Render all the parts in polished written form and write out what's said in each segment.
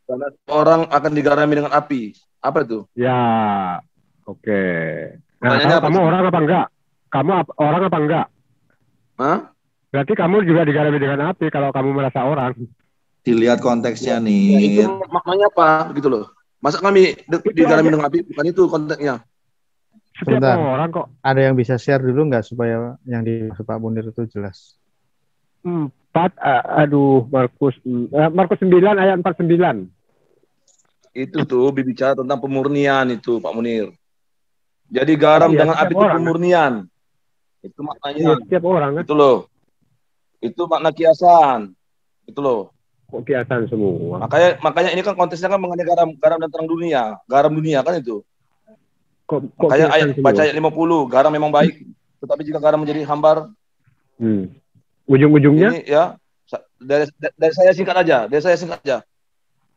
Karena orang akan digarami dengan api. Apa itu? Ya, oke. Nah, Pertanyaannya kalau apa kamu itu? orang apa enggak? Kamu orang apa enggak? Hah? Berarti kamu juga digarami dengan api kalau kamu merasa orang. Dilihat konteksnya Ya, itu nih. maknanya apa gitu loh. Masa kami Itu digarami aja. dengan api? Bukan itu konteksnya. Setiap Sebentar, orang kok. ada yang bisa share dulu nggak supaya yang dimaksud Pak Munir itu jelas? 4, aduh, Markus 9 ayat 49. Itu tuh berbicara tentang pemurnian itu, Pak Munir. Jadi garam Iya, dengan setiap api itu orang. pemurnian. Itu maknanya. Iya, setiap orang kan. Itu loh. Itu makna kiasan. Itu loh. Kok kiasan semua. Makanya ini kan konteksnya kan mengenai garam, garam dan terang dunia. Garam dunia kan itu. Kok Makanya kiasan semua. baca ayat 50, garam memang baik, tetapi jika garam menjadi hambar, Ujung-ujungnya? ini ya dari saya singkat aja.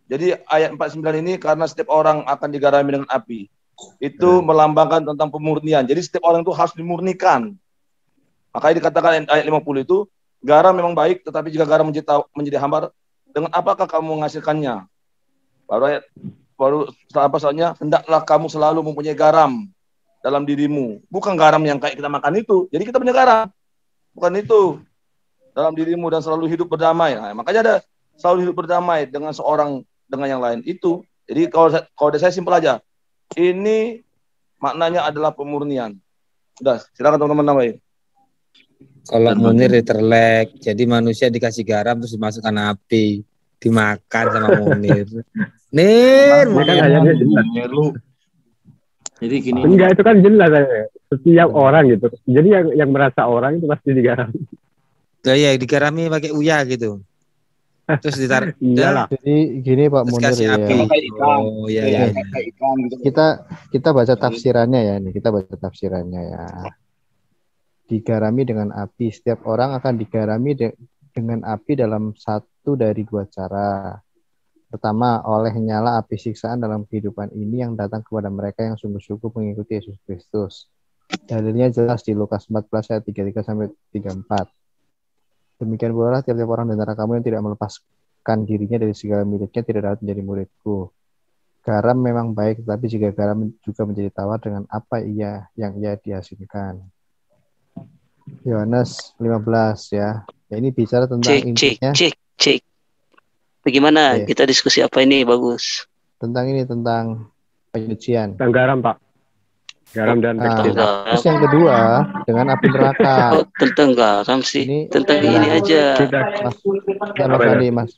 Jadi ayat 49 ini karena setiap orang akan digarami dengan api. Itu melambangkan tentang pemurnian. Jadi setiap orang itu harus dimurnikan. Makanya dikatakan ayat 50 itu, garam memang baik, tetapi jika garam menjadi hambar, dengan apakah kamu menghasilkannya? Baru setelah apa soalnya, hendaklah kamu selalu mempunyai garam dalam dirimu. Bukan garam yang kayak kita makan itu. Jadi kita punya garam. Bukan itu. Dalam dirimu dan selalu hidup berdamai. Nah, makanya ada selalu hidup berdamai dengan seorang dengan yang lain itu. Jadi kalau saya simpel aja. Ini maknanya adalah pemurnian. Udah, silakan teman-teman nambahin. Kalau Munir diterlek, jadi manusia dikasih garam terus dimasukkan api, dimakan sama Munir. Nir, kan ayatnya jelas. Jadi gini. Enggak, itu kan jelas. Setiap orang gitu. Jadi yang merasa orang itu pasti digarami. ya digarami pakai uya gitu. Terus ditaruh. Iyalah. Jadi gini Pak Terus Munir kasih ya. api. Oh iya. Kita baca tafsirannya ya nih. Kita baca tafsirannya ya. Digarami dengan api. Setiap orang akan digarami dengan api dalam satu dari dua cara. Pertama, oleh nyala api siksaan dalam kehidupan ini yang datang kepada mereka yang sungguh-sungguh mengikuti Yesus Kristus. Dalilnya jelas di Lukas 14 ayat 33 sampai 34. Demikian pula tiap-tiap orang di antara kamu yang tidak melepaskan dirinya dari segala miliknya tidak dapat menjadi muridku. Garam memang baik, tetapi jika garam juga menjadi tawar dengan apa yang ia dihasilkan. Yohanes 15 ya. Ini bicara tentang intinya. Cek. Bagaimana kita diskusi apa ini bagus? Tentang penyucian. Tentang garam, Pak. Garam dan tekstil. Terus yang kedua dengan api neraka. Tentang garam sih. Tentang ini aja. Mas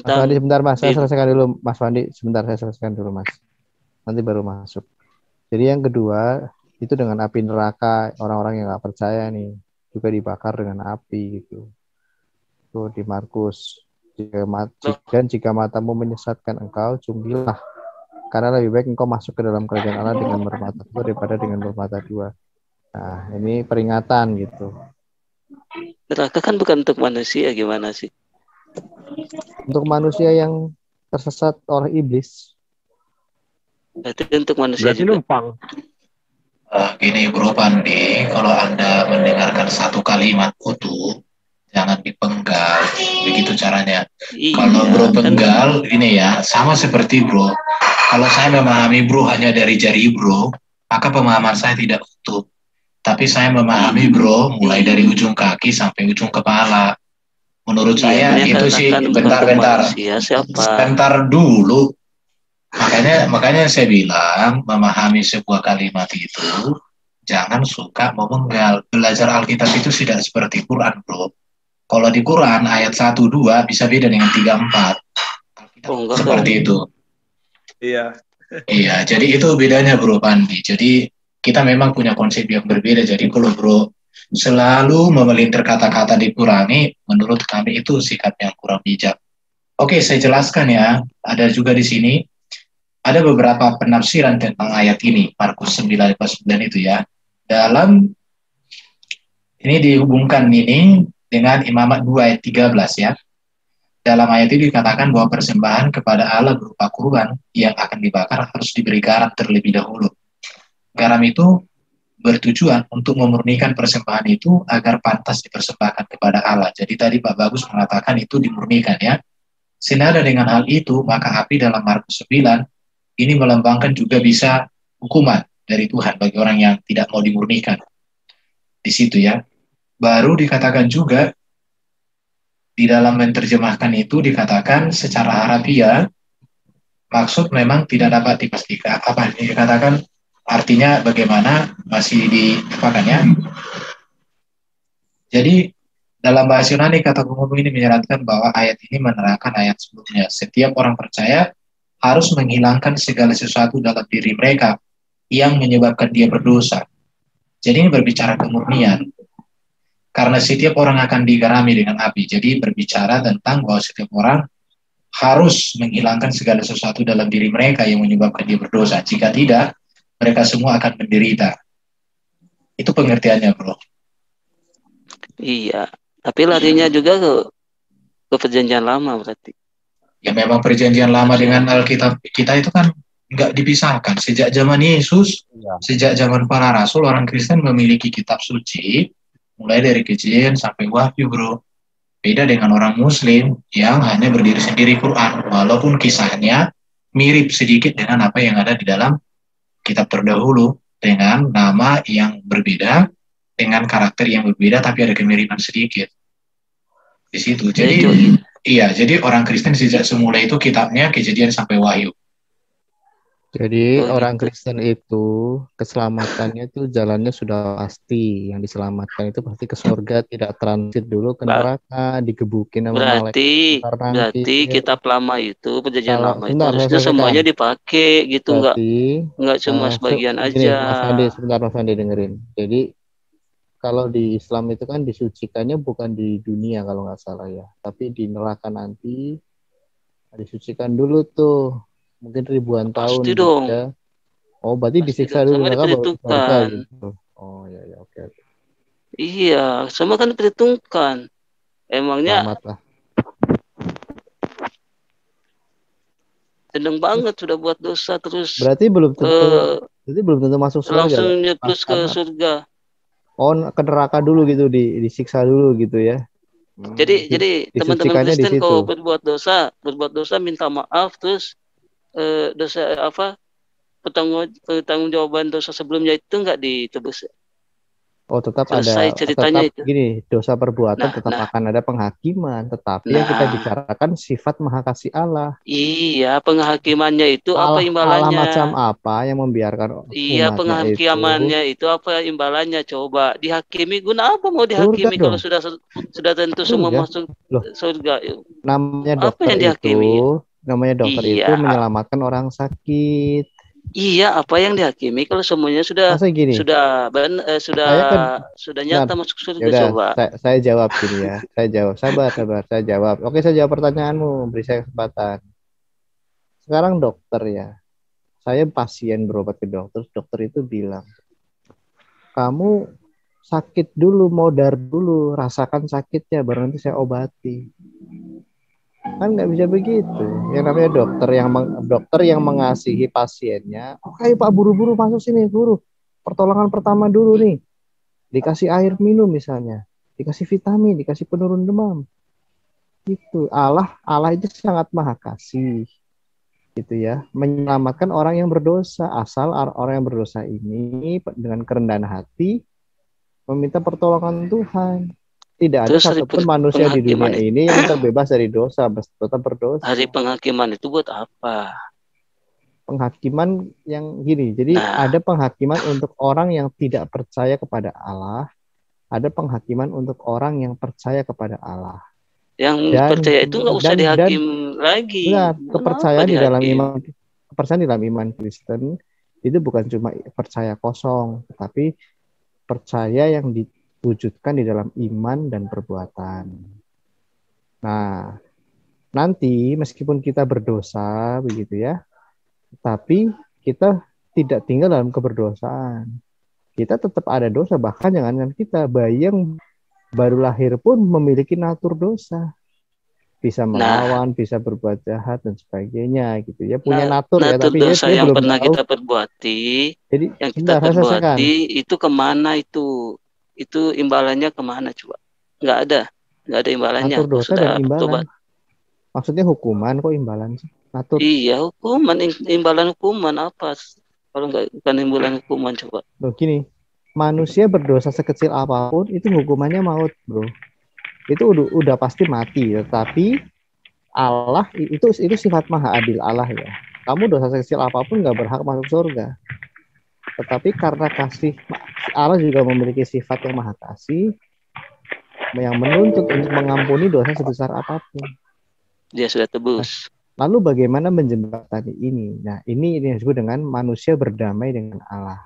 Fandi sebentar Mas, saya selesaikan dulu Mas Fandi. Sebentar saya selesaikan dulu Mas. Nanti baru masuk. Jadi yang kedua itu dengan api neraka, orang-orang yang nggak percaya nih juga dibakar dengan api gitu. Tuh di Markus. Jika matamu menyesatkan engkau, cumbilah. Karena lebih baik engkau masuk ke dalam kerajaan Allah dengan bermata satu daripada dengan bermata dua. Nah, ini peringatan gitu. Neraka kan bukan untuk manusia, gimana sih? Untuk manusia yang tersesat oleh iblis. Itu untuk manusia berarti juga. Numpang. Gini Bro Pandi, kalau Anda mendengarkan satu kalimat utuh, jangan dipenggal, begitu caranya. Kalau Bro penggal, ini ya, sama seperti Bro. Kalau saya memahami Bro hanya dari jari Bro, maka pemahaman saya tidak utuh. Tapi saya memahami Bro, mulai dari ujung kaki sampai ujung kepala. Menurut saya itu sih, bentar dulu. Makanya saya bilang, memahami sebuah kalimat itu, jangan suka memenggal. Belajar Alkitab itu tidak seperti Quran Bro. Kalau di Quran ayat 1-2 bisa beda dengan 3-4. Seperti itu. Iya. Iya, jadi itu bedanya Bro Pandi. Jadi kita memang punya konsep yang berbeda. Jadi kalau Bro selalu memelintir kata-kata dikurangi, menurut kami itu sikap yang kurang bijak. Oke, saya jelaskan ya. Ada juga di sini, ada beberapa penafsiran tentang ayat ini, Markus 9 itu ya. Ini dihubungkan ini dengan Imamat 2 ayat 13 ya. Dalam ayat ini dikatakan bahwa persembahan kepada Allah berupa kurban yang akan dibakar harus diberi garam terlebih dahulu. Garam itu bertujuan untuk memurnikan persembahan itu agar pantas dipersembahkan kepada Allah. Jadi tadi Pak Bagus mengatakan itu dimurnikan ya. Senada dengan hal itu, maka api dalam Markus 9 ini melambangkan juga bisa hukuman dari Tuhan bagi orang yang tidak mau dimurnikan. Di situ ya. Baru dikatakan juga di dalam menerjemahkan itu dikatakan secara harafiah, maksud memang tidak dapat dipastikan. Apa dikatakan artinya bagaimana masih diapakan ya. Jadi dalam bahasa Yunani kata umum ini menyeratkan bahwa ayat ini menerangkan ayat sebelumnya. Setiap orang percaya harus menghilangkan segala sesuatu dalam diri mereka yang menyebabkan dia berdosa. Jadi ini berbicara kemurnian. Karena setiap orang akan digarami dengan api. Jadi berbicara tentang bahwa setiap orang harus menghilangkan segala sesuatu dalam diri mereka yang menyebabkan dia berdosa. Jika tidak, mereka semua akan menderita. Itu pengertiannya, bro. Iya. Tapi larinya juga ke perjanjian lama berarti. Ya memang perjanjian lama dengan Alkitab kita itu kan nggak dipisahkan. Sejak zaman Yesus, sejak zaman para rasul, orang Kristen memiliki kitab suci, mulai dari Kejadian sampai Wahyu, bro. Beda dengan orang Muslim yang hanya berdiri sendiri Quran, walaupun kisahnya mirip sedikit dengan apa yang ada di dalam kitab terdahulu, dengan nama yang berbeda, dengan karakter yang berbeda, tapi ada kemiripan sedikit di situ. Jadi iya, jadi orang Kristen sejak semula itu kitabnya Kejadian sampai Wahyu. Jadi orang Kristen itu keselamatannya itu jalannya sudah pasti. Yang diselamatkan itu pasti ke surga, tidak transit dulu ke neraka, digebukin sama malaikat. Berarti kitab lama itu, perjanjian lama itu harusnya semuanya dipakai gitu, enggak cuma sebagian aja. Sebentar Mas Andi dengerin. Jadi kalau di Islam itu kan disucikannya bukan di dunia kalau nggak salah ya, tapi di neraka nanti disucikan dulu tuh. Mungkin ribuan tahun dong. Ya. Oh, berarti disiksa dulu mereka baru gitu. Oh, ya oke. Iya, sama kan diperhitungkan. Emangnya seneng banget sudah buat dosa terus. Berarti belum tentu masuk surga. Langsung nyertus ke surga. Oh, ke neraka dulu gitu, disiksa dulu gitu ya. Jadi teman-teman Kristen kalau berbuat dosa minta maaf terus dosa apa pertanggungjawaban dosa sebelumnya itu enggak ditebus. Oh, tetap selesai ada ceritanya tetap itu. Gini, dosa perbuatan tetap akan ada penghakiman, tetapi yang kita bicarakan sifat Maha Kasih Allah. Iya, penghakimannya itu apa imbalannya? Allah macam apa yang membiarkan iya, penghakimannya itu apa imbalannya? Coba dihakimi guna apa mau dihakimi kalau sudah tentu semua masuk surga? Namanya dokter apa yang dihakimi? Namanya dokter itu menyelamatkan orang sakit. Iya, apa yang dihakimi kalau semuanya sudah nyata masuk surga. Yaudah, coba. Saya jawab gini ya. Saya jawab. Sabar, saya jawab. Oke, saya jawab pertanyaanmu. Beri saya kesempatan. Sekarang dokter ya. Saya pasien berobat ke dokter. Dokter itu bilang, kamu sakit dulu, modar dulu, rasakan sakitnya, baru nanti saya obati. Kan nggak bisa begitu. Yang namanya dokter yang mengasihi pasiennya. Oke Pak, buru-buru masuk sini, buru. Pertolongan pertama dulu nih. Dikasih air minum misalnya, dikasih vitamin, dikasih penurun demam. Gitu. Allah itu sangat Maha Kasih. Gitu ya. Menyelamatkan orang yang berdosa, asal orang yang berdosa ini dengan kerendahan hati meminta pertolongan Tuhan. Tidak ada satupun manusia di dunia ini yang terbebas dari dosa, tetap berdosa. Hari penghakiman itu buat apa? Penghakiman yang gini, jadi ada penghakiman untuk orang yang tidak percaya kepada Allah, ada penghakiman untuk orang yang percaya kepada Allah. Yang percaya itu nggak usah dihakim lagi. Benar, kepercayaan di dalam iman Kristen itu bukan cuma percaya kosong, tetapi percaya yang wujudkan di dalam iman dan perbuatan. Nah, nanti meskipun kita berdosa begitu ya, tapi kita tidak tinggal dalam keberdosaan. Kita tetap ada dosa, bahkan jangankan kita, bayi yang baru lahir pun memiliki natur dosa. Bisa melawan, bisa berbuat jahat dan sebagainya gitu ya, punya natur ya, tapi dosa dia yang belum pernah tahu. kita perbuati, Jadi, yang kita perbuati itu kemana itu? Itu imbalannya kemana coba? Nggak ada imbalannya. Natur dosa dan imbalan. Maksudnya hukuman kok imbalan sih? Natur. Iya, hukuman, imbalan hukuman apa? Kalau nggak bukan imbalan hukuman coba. Loh gini, manusia berdosa sekecil apapun itu hukumannya maut, bro. Itu udah pasti mati. Tetapi Allah itu sifat maha adil Allah ya. Kamu dosa sekecil apapun nggak berhak masuk surga. Tetapi karena kasih Allah juga memiliki sifat yang maha kasih, yang menuntut untuk mengampuni dosa sebesar apapun. Dia sudah tebus. Lalu bagaimana menjembatani ini? Nah, ini disebut dengan manusia berdamai dengan Allah.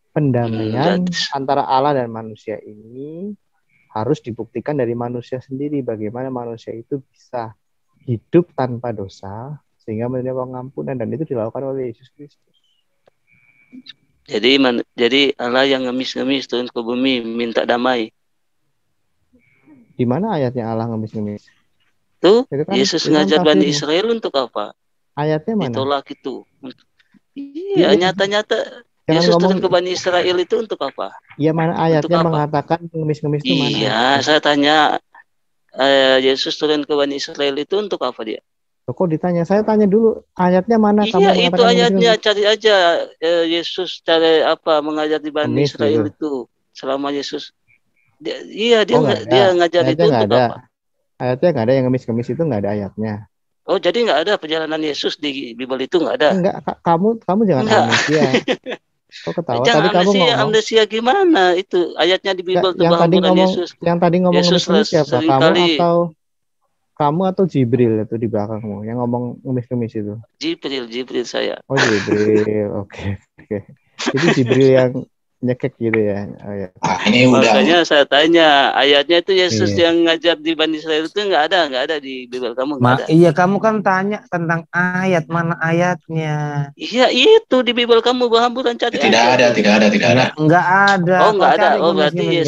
Pendamaian antara Allah dan manusia ini harus dibuktikan dari manusia sendiri. Bagaimana manusia itu bisa hidup tanpa dosa sehingga menerima pengampunan, dan itu dilakukan oleh Yesus Kristus. Jadi Allah yang ngemis-ngemis turun ke bumi minta damai. Di mana ayatnya Allah ngemis-ngemis? Tuh, kan, Yesus ngajar Bani Israel untuk apa? Ayatnya mana? Ditolak itu. Iya, nyata-nyata Yesus turun ke Bani Israel itu untuk apa? Iya, mana ayatnya mengatakan ngemis-ngemis itu mana? Iya, saya tanya Yesus turun ke Bani Israel itu untuk apa dia? Kok ditanya? Saya tanya dulu, ayatnya mana? Iya, itu ayatnya, cari aja Yesus cari apa mengajar di Bani Israel itu selama Yesus. Dia ngajar itu untuk apa? Ayatnya nggak ada, yang ngemis-ngemis itu nggak ada ayatnya. Oh, jadi nggak ada perjalanan Yesus di Bible itu nggak ada? Enggak, kamu jangan amnesia. Kok ketawa? Jangan tadi kamu ngomong. Amnesia gimana? Itu ayatnya di Bible tuh Yesus. Yang tadi ngomong Yesus ngemis-ngemis siapa? Kamu atau Jibril itu di belakangmu yang ngomong ngemis-ngemis itu? Jibril saya. Oh, Jibril. Oke. Itu Jibril yang nyekek gitu ya. Oh, ya. Ini makanya saya tanya, ayatnya itu Yesus yang ngajar di Bani Israel itu nggak ada di Bible kamu nggak ada. Iya, kamu kan tanya tentang ayat, mana ayatnya? Iya, itu di Bible kamu berhamburan cari. Tidak ada. Enggak ada. Oh, nggak ada. Oh, berarti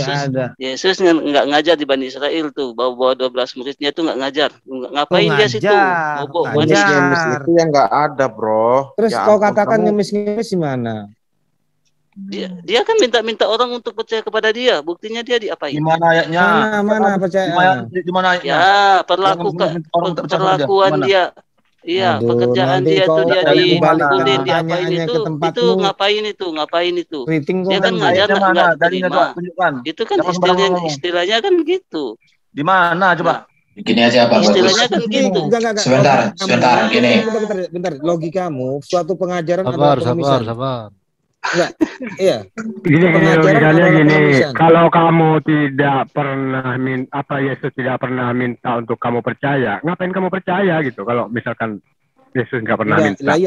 Yesus nggak ngajar di Bani Israel tuh. Bawa 12 muridnya tuh nggak ngajar. Ngapain dia situ? Ngajar. Itu yang nggak ada, bro. Terus kau katakan ngemis-ngemis gimana? Dia kan minta orang untuk percaya kepada dia. Buktinya dia diapain? Di mana ayatnya? Mana percaya? Di mana ayatnya? Ya, perlakuan dia. Iya, pekerjaan dia tuh dia dibantuin, diapain itu ngapain itu? Dia kan ngajar enggak terima. Itu kan istilahnya kan gitu. Di mana coba? Gini aja Pak. Istilahnya kan gitu. Sebentar, gini. Bentar, logikamu suatu pengajaran sabar. Enggak, iya. Logikanya gini, kalau kamu tidak pernah Yesus tidak pernah minta untuk kamu percaya, ngapain kamu percaya gitu? Kalau misalkan Yesus nggak pernah minta.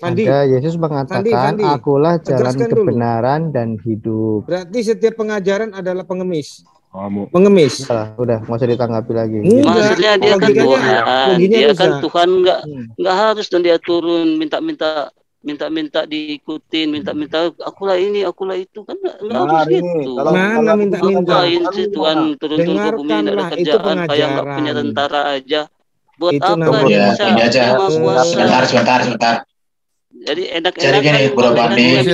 Fandi. Yesus mengatakan, Fandi. Akulah jalan kebenaran dan hidup. Berarti setiap pengajaran adalah pengemis. Mengemis. Udah, nggak usah ditanggapi lagi. Maksudnya dia kan Tuhan, dia kan Tuhan nggak harus dan dia turun minta diikutin, minta akulah ini, akulah itu, kan nggak harus gitu. Mana minta ngapain sih Tuhan turun ke bumi, nggak ada kerjaan, kayak nggak punya tentara aja. Buat itu apa dia bisa sebentar. Jadi Jadi gini, Bro Pandi.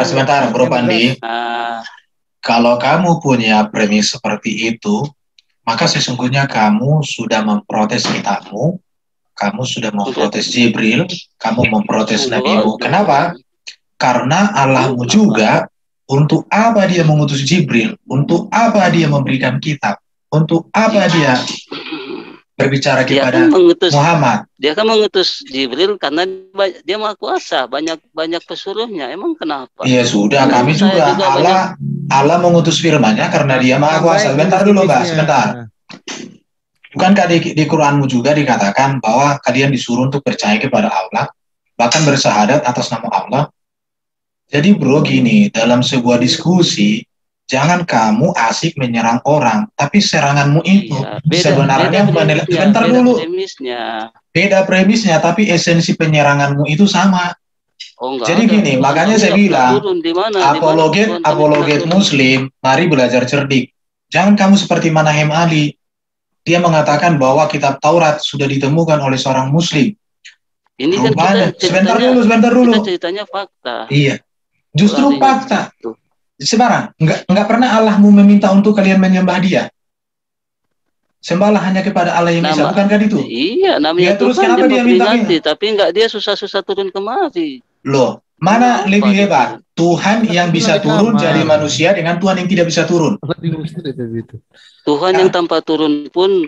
Sebentar, Bro Pandi. Kalau kamu punya premis seperti itu, maka sesungguhnya kamu sudah memprotes kitabmu. Kamu sudah memprotes Jibril, kamu memprotes Nabimu. Kenapa? Karena Allahmu juga, untuk apa dia mengutus Jibril? Untuk apa dia memberikan kitab? Untuk apa dia berbicara kepada Muhammad? Dia kan mengutus Jibril karena dia maha kuasa, banyak pesuruhnya. Emang kenapa? Iya sudah, kami juga Allah mengutus firman-Nya karena dia maha kuasa. Sebentar dulu Mbak, sebentar. Bukankah di Quranmu juga dikatakan bahwa kalian disuruh untuk percaya kepada Allah, bahkan bersyahadat atas nama Allah? Jadi bro gini, dalam sebuah diskusi, jangan kamu asik menyerang orang, tapi seranganmu itu sebenarnya bentar dulu. Beda premisnya, tapi esensi penyeranganmu itu sama. Jadi gini, makanya saya bilang, apologet Muslim, mari belajar cerdik. Jangan kamu seperti Manahem Ali. Dia mengatakan bahwa kitab Taurat sudah ditemukan oleh seorang Muslim. Ini kan sebentar dulu. Ceritanya fakta. Iya, justru fakta. Sekarang nggak pernah Allahmu meminta untuk kalian menyembah Dia. Sembahlah hanya kepada Allah yang bisa, bukankah itu? Iya, namanya ya, terus Tuhan kenapa dia minta tapi enggak dia susah-susah turun kemari. Loh, mana lebih hebat? Tuhan yang bisa turun jadi manusia dengan Tuhan yang tidak bisa turun. Tuhan yang tanpa turun pun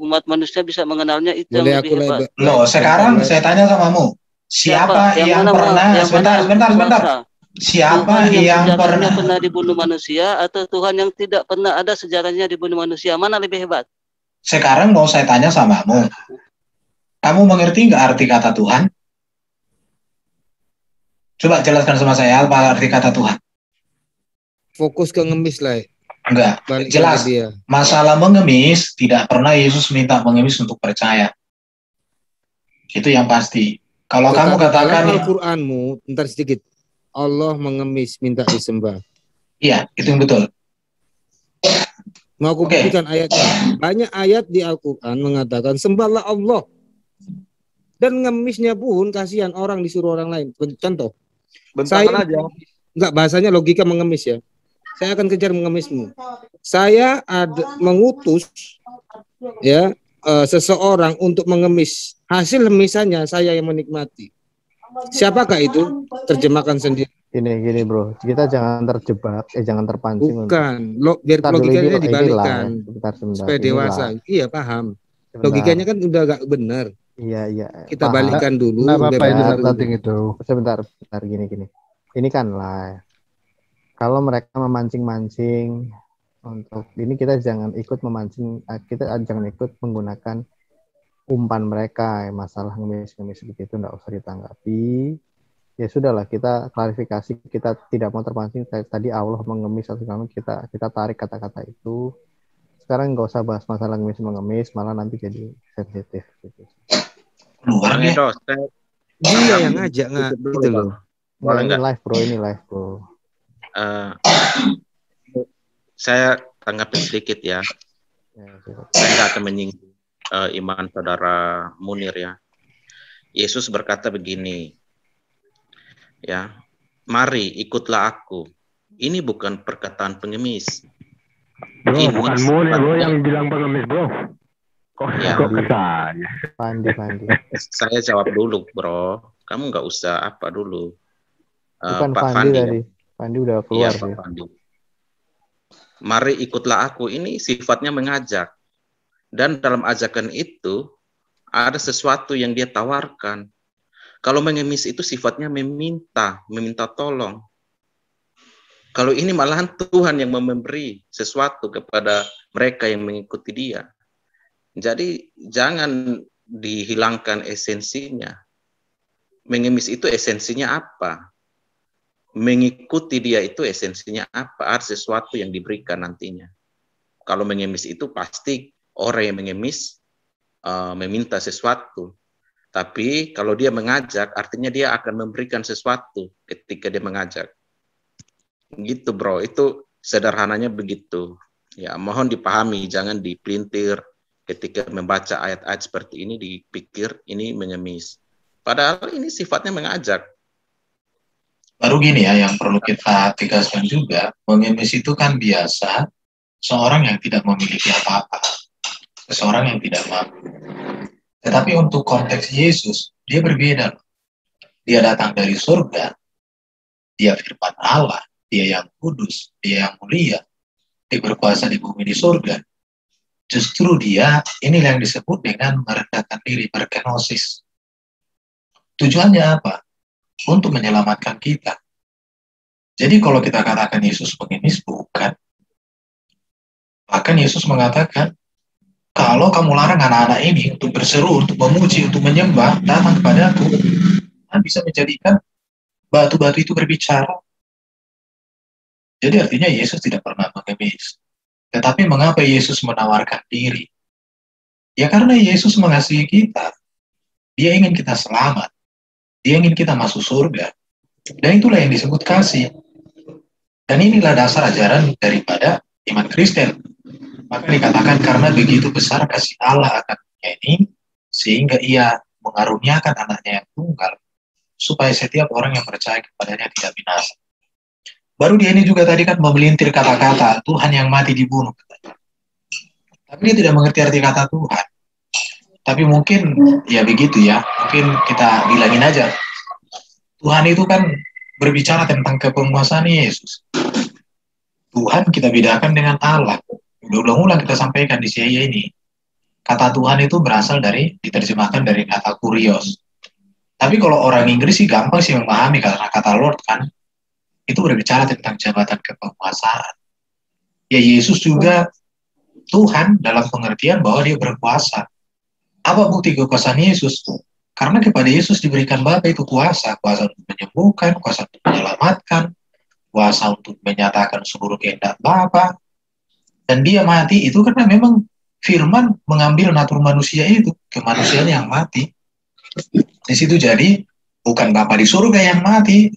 umat manusia bisa mengenalnya, itu yang lebih hebat. Loh, sekarang saya tanya samamu. Siapa yang pernah sebentar. Siapa yang pernah dibunuh manusia atau Tuhan yang tidak pernah ada sejarahnya dibunuh manusia? Mana lebih hebat? Sekarang mau saya tanya samamu. Kamu mengerti nggak arti kata Tuhan? Coba jelaskan sama saya apa arti kata Tuhan. Fokus ke ngemis lah. Enggak, jelas. Masalah mengemis, tidak pernah Yesus minta mengemis untuk percaya. Itu yang pasti. Kalau kamu katakan Al-Qur'anmu, bentar sedikit. Allah mengemis minta disembah. Iya, itu yang betul. Mau aku buktikan ayatnya. Banyak ayat di Al-Quran mengatakan sembahlah Allah. Dan ngemisnya pun kasihan orang disuruh orang lain. Contoh. Saya aja. Enggak, bahasanya logika mengemis ya. Saya akan kejar mengemismu. Saya mengutus ya seseorang untuk mengemis. Hasil remisannya saya yang menikmati. Siapakah itu? Terjemahkan sendiri. Gini bro, kita jangan terjebak, jangan terpancing. Bukan, biar logikanya dibalikkan. Supaya dewasa. Iya paham. Sebentar. Logikanya kan udah gak benar. Iya. Kita balikan dulu. Sebentar, gini. Ini kan lah. Kalau mereka memancing-mancing untuk ini, kita jangan ikut memancing. Kita jangan ikut menggunakan umpan mereka, masalah ngemis begitu, enggak usah ditanggapi. Ya sudahlah, kita klarifikasi, kita tidak mau terpancing. Tadi Allah mengemis atau kita tarik kata-kata itu. Sekarang nggak usah bahas masalah mengemis, malah nanti jadi sensitif gitu. Dia yang ngajak nggak gitu loh. Ini live bro. Saya tanggapin sedikit ya. Saya nggak akan menyinggung iman saudara Munir ya. Yesus berkata begini, ya, mari ikutlah aku. Ini bukan perkataan pengemis. Bro, ini bukan Munir bro yang bilang pengemis bro. Kok kesannya? Pandi. Saya jawab dulu bro. Kamu nggak usah apa dulu. Bukan Pak Fandi Fandi. Tadi. Fandi udah keluar Pak Fandi. Mari ikutlah aku. Ini sifatnya mengajak. Dan dalam ajakan itu ada sesuatu yang dia tawarkan. Kalau mengemis itu sifatnya meminta tolong. Kalau ini malahan Tuhan yang memberi sesuatu kepada mereka yang mengikuti dia. Jadi jangan dihilangkan esensinya. Mengemis itu esensinya apa? Mengikuti dia itu esensinya apa? Ada sesuatu yang diberikan nantinya. Kalau mengemis itu pasti orang yang mengemis meminta sesuatu. Tapi kalau dia mengajak, artinya dia akan memberikan sesuatu ketika dia mengajak. Gitu bro, itu sederhananya begitu. Ya, mohon dipahami, jangan dipelintir ketika membaca ayat-ayat seperti ini, dipikir ini mengemis. Padahal ini sifatnya mengajak. Baru gini ya, yang perlu kita tegaskan juga, mengemis itu kan biasa seorang yang tidak memiliki apa-apa. Seseorang yang tidak mampu. Tetapi untuk konteks Yesus, dia berbeda. Dia datang dari surga, dia firman Allah, dia yang kudus, dia yang mulia, dia berkuasa di bumi di surga. Justru dia, inilah yang disebut dengan merendahkan diri, berkenosis. Tujuannya apa? Untuk menyelamatkan kita. Jadi kalau kita katakan Yesus pengemis, bukan. Bahkan Yesus mengatakan, kalau kamu larang anak-anak ini untuk berseru, untuk memuji, untuk menyembah, datang kepada aku, kan bisa menjadikan batu-batu itu berbicara. Jadi artinya Yesus tidak pernah mengemis. Tetapi mengapa Yesus menawarkan diri? Ya karena Yesus mengasihi kita. Dia ingin kita selamat. Dia ingin kita masuk surga. Dan itulah yang disebut kasih. Dan inilah dasar ajaran daripada iman Kristen. Maka dikatakan karena begitu besar kasih Allah akan dunia ini, sehingga ia mengaruniakan anaknya yang tunggal, supaya setiap orang yang percaya kepadanya tidak binasa. Baru dia ini juga tadi kan memelintir kata-kata Tuhan yang mati dibunuh. Tapi dia tidak mengerti arti kata Tuhan. Tapi mungkin ya begitu ya. Mungkin kita bilangin aja. Tuhan itu kan berbicara tentang kepenguasaan Yesus. Tuhan kita bedakan dengan Allah. Ulang-ulang kita sampaikan di CIA ini. Kata Tuhan itu berasal dari, diterjemahkan dari kata kurios. Tapi kalau orang Inggris sih gampang sih memahami karena kata Lord kan, itu berbicara tentang jabatan kepenguasaan. Ya Yesus juga Tuhan dalam pengertian bahwa dia berkuasa. Apa bukti kekuasaan Yesus? Karena kepada Yesus diberikan Bapa itu kuasa untuk menyembuhkan, kuasa untuk menyelamatkan, kuasa untuk menyatakan seluruh kehendak Bapa. Dan dia mati itu karena memang firman mengambil natur manusia itu, kemanusiaan yang mati. Di situ jadi bukan Bapa di surga yang mati,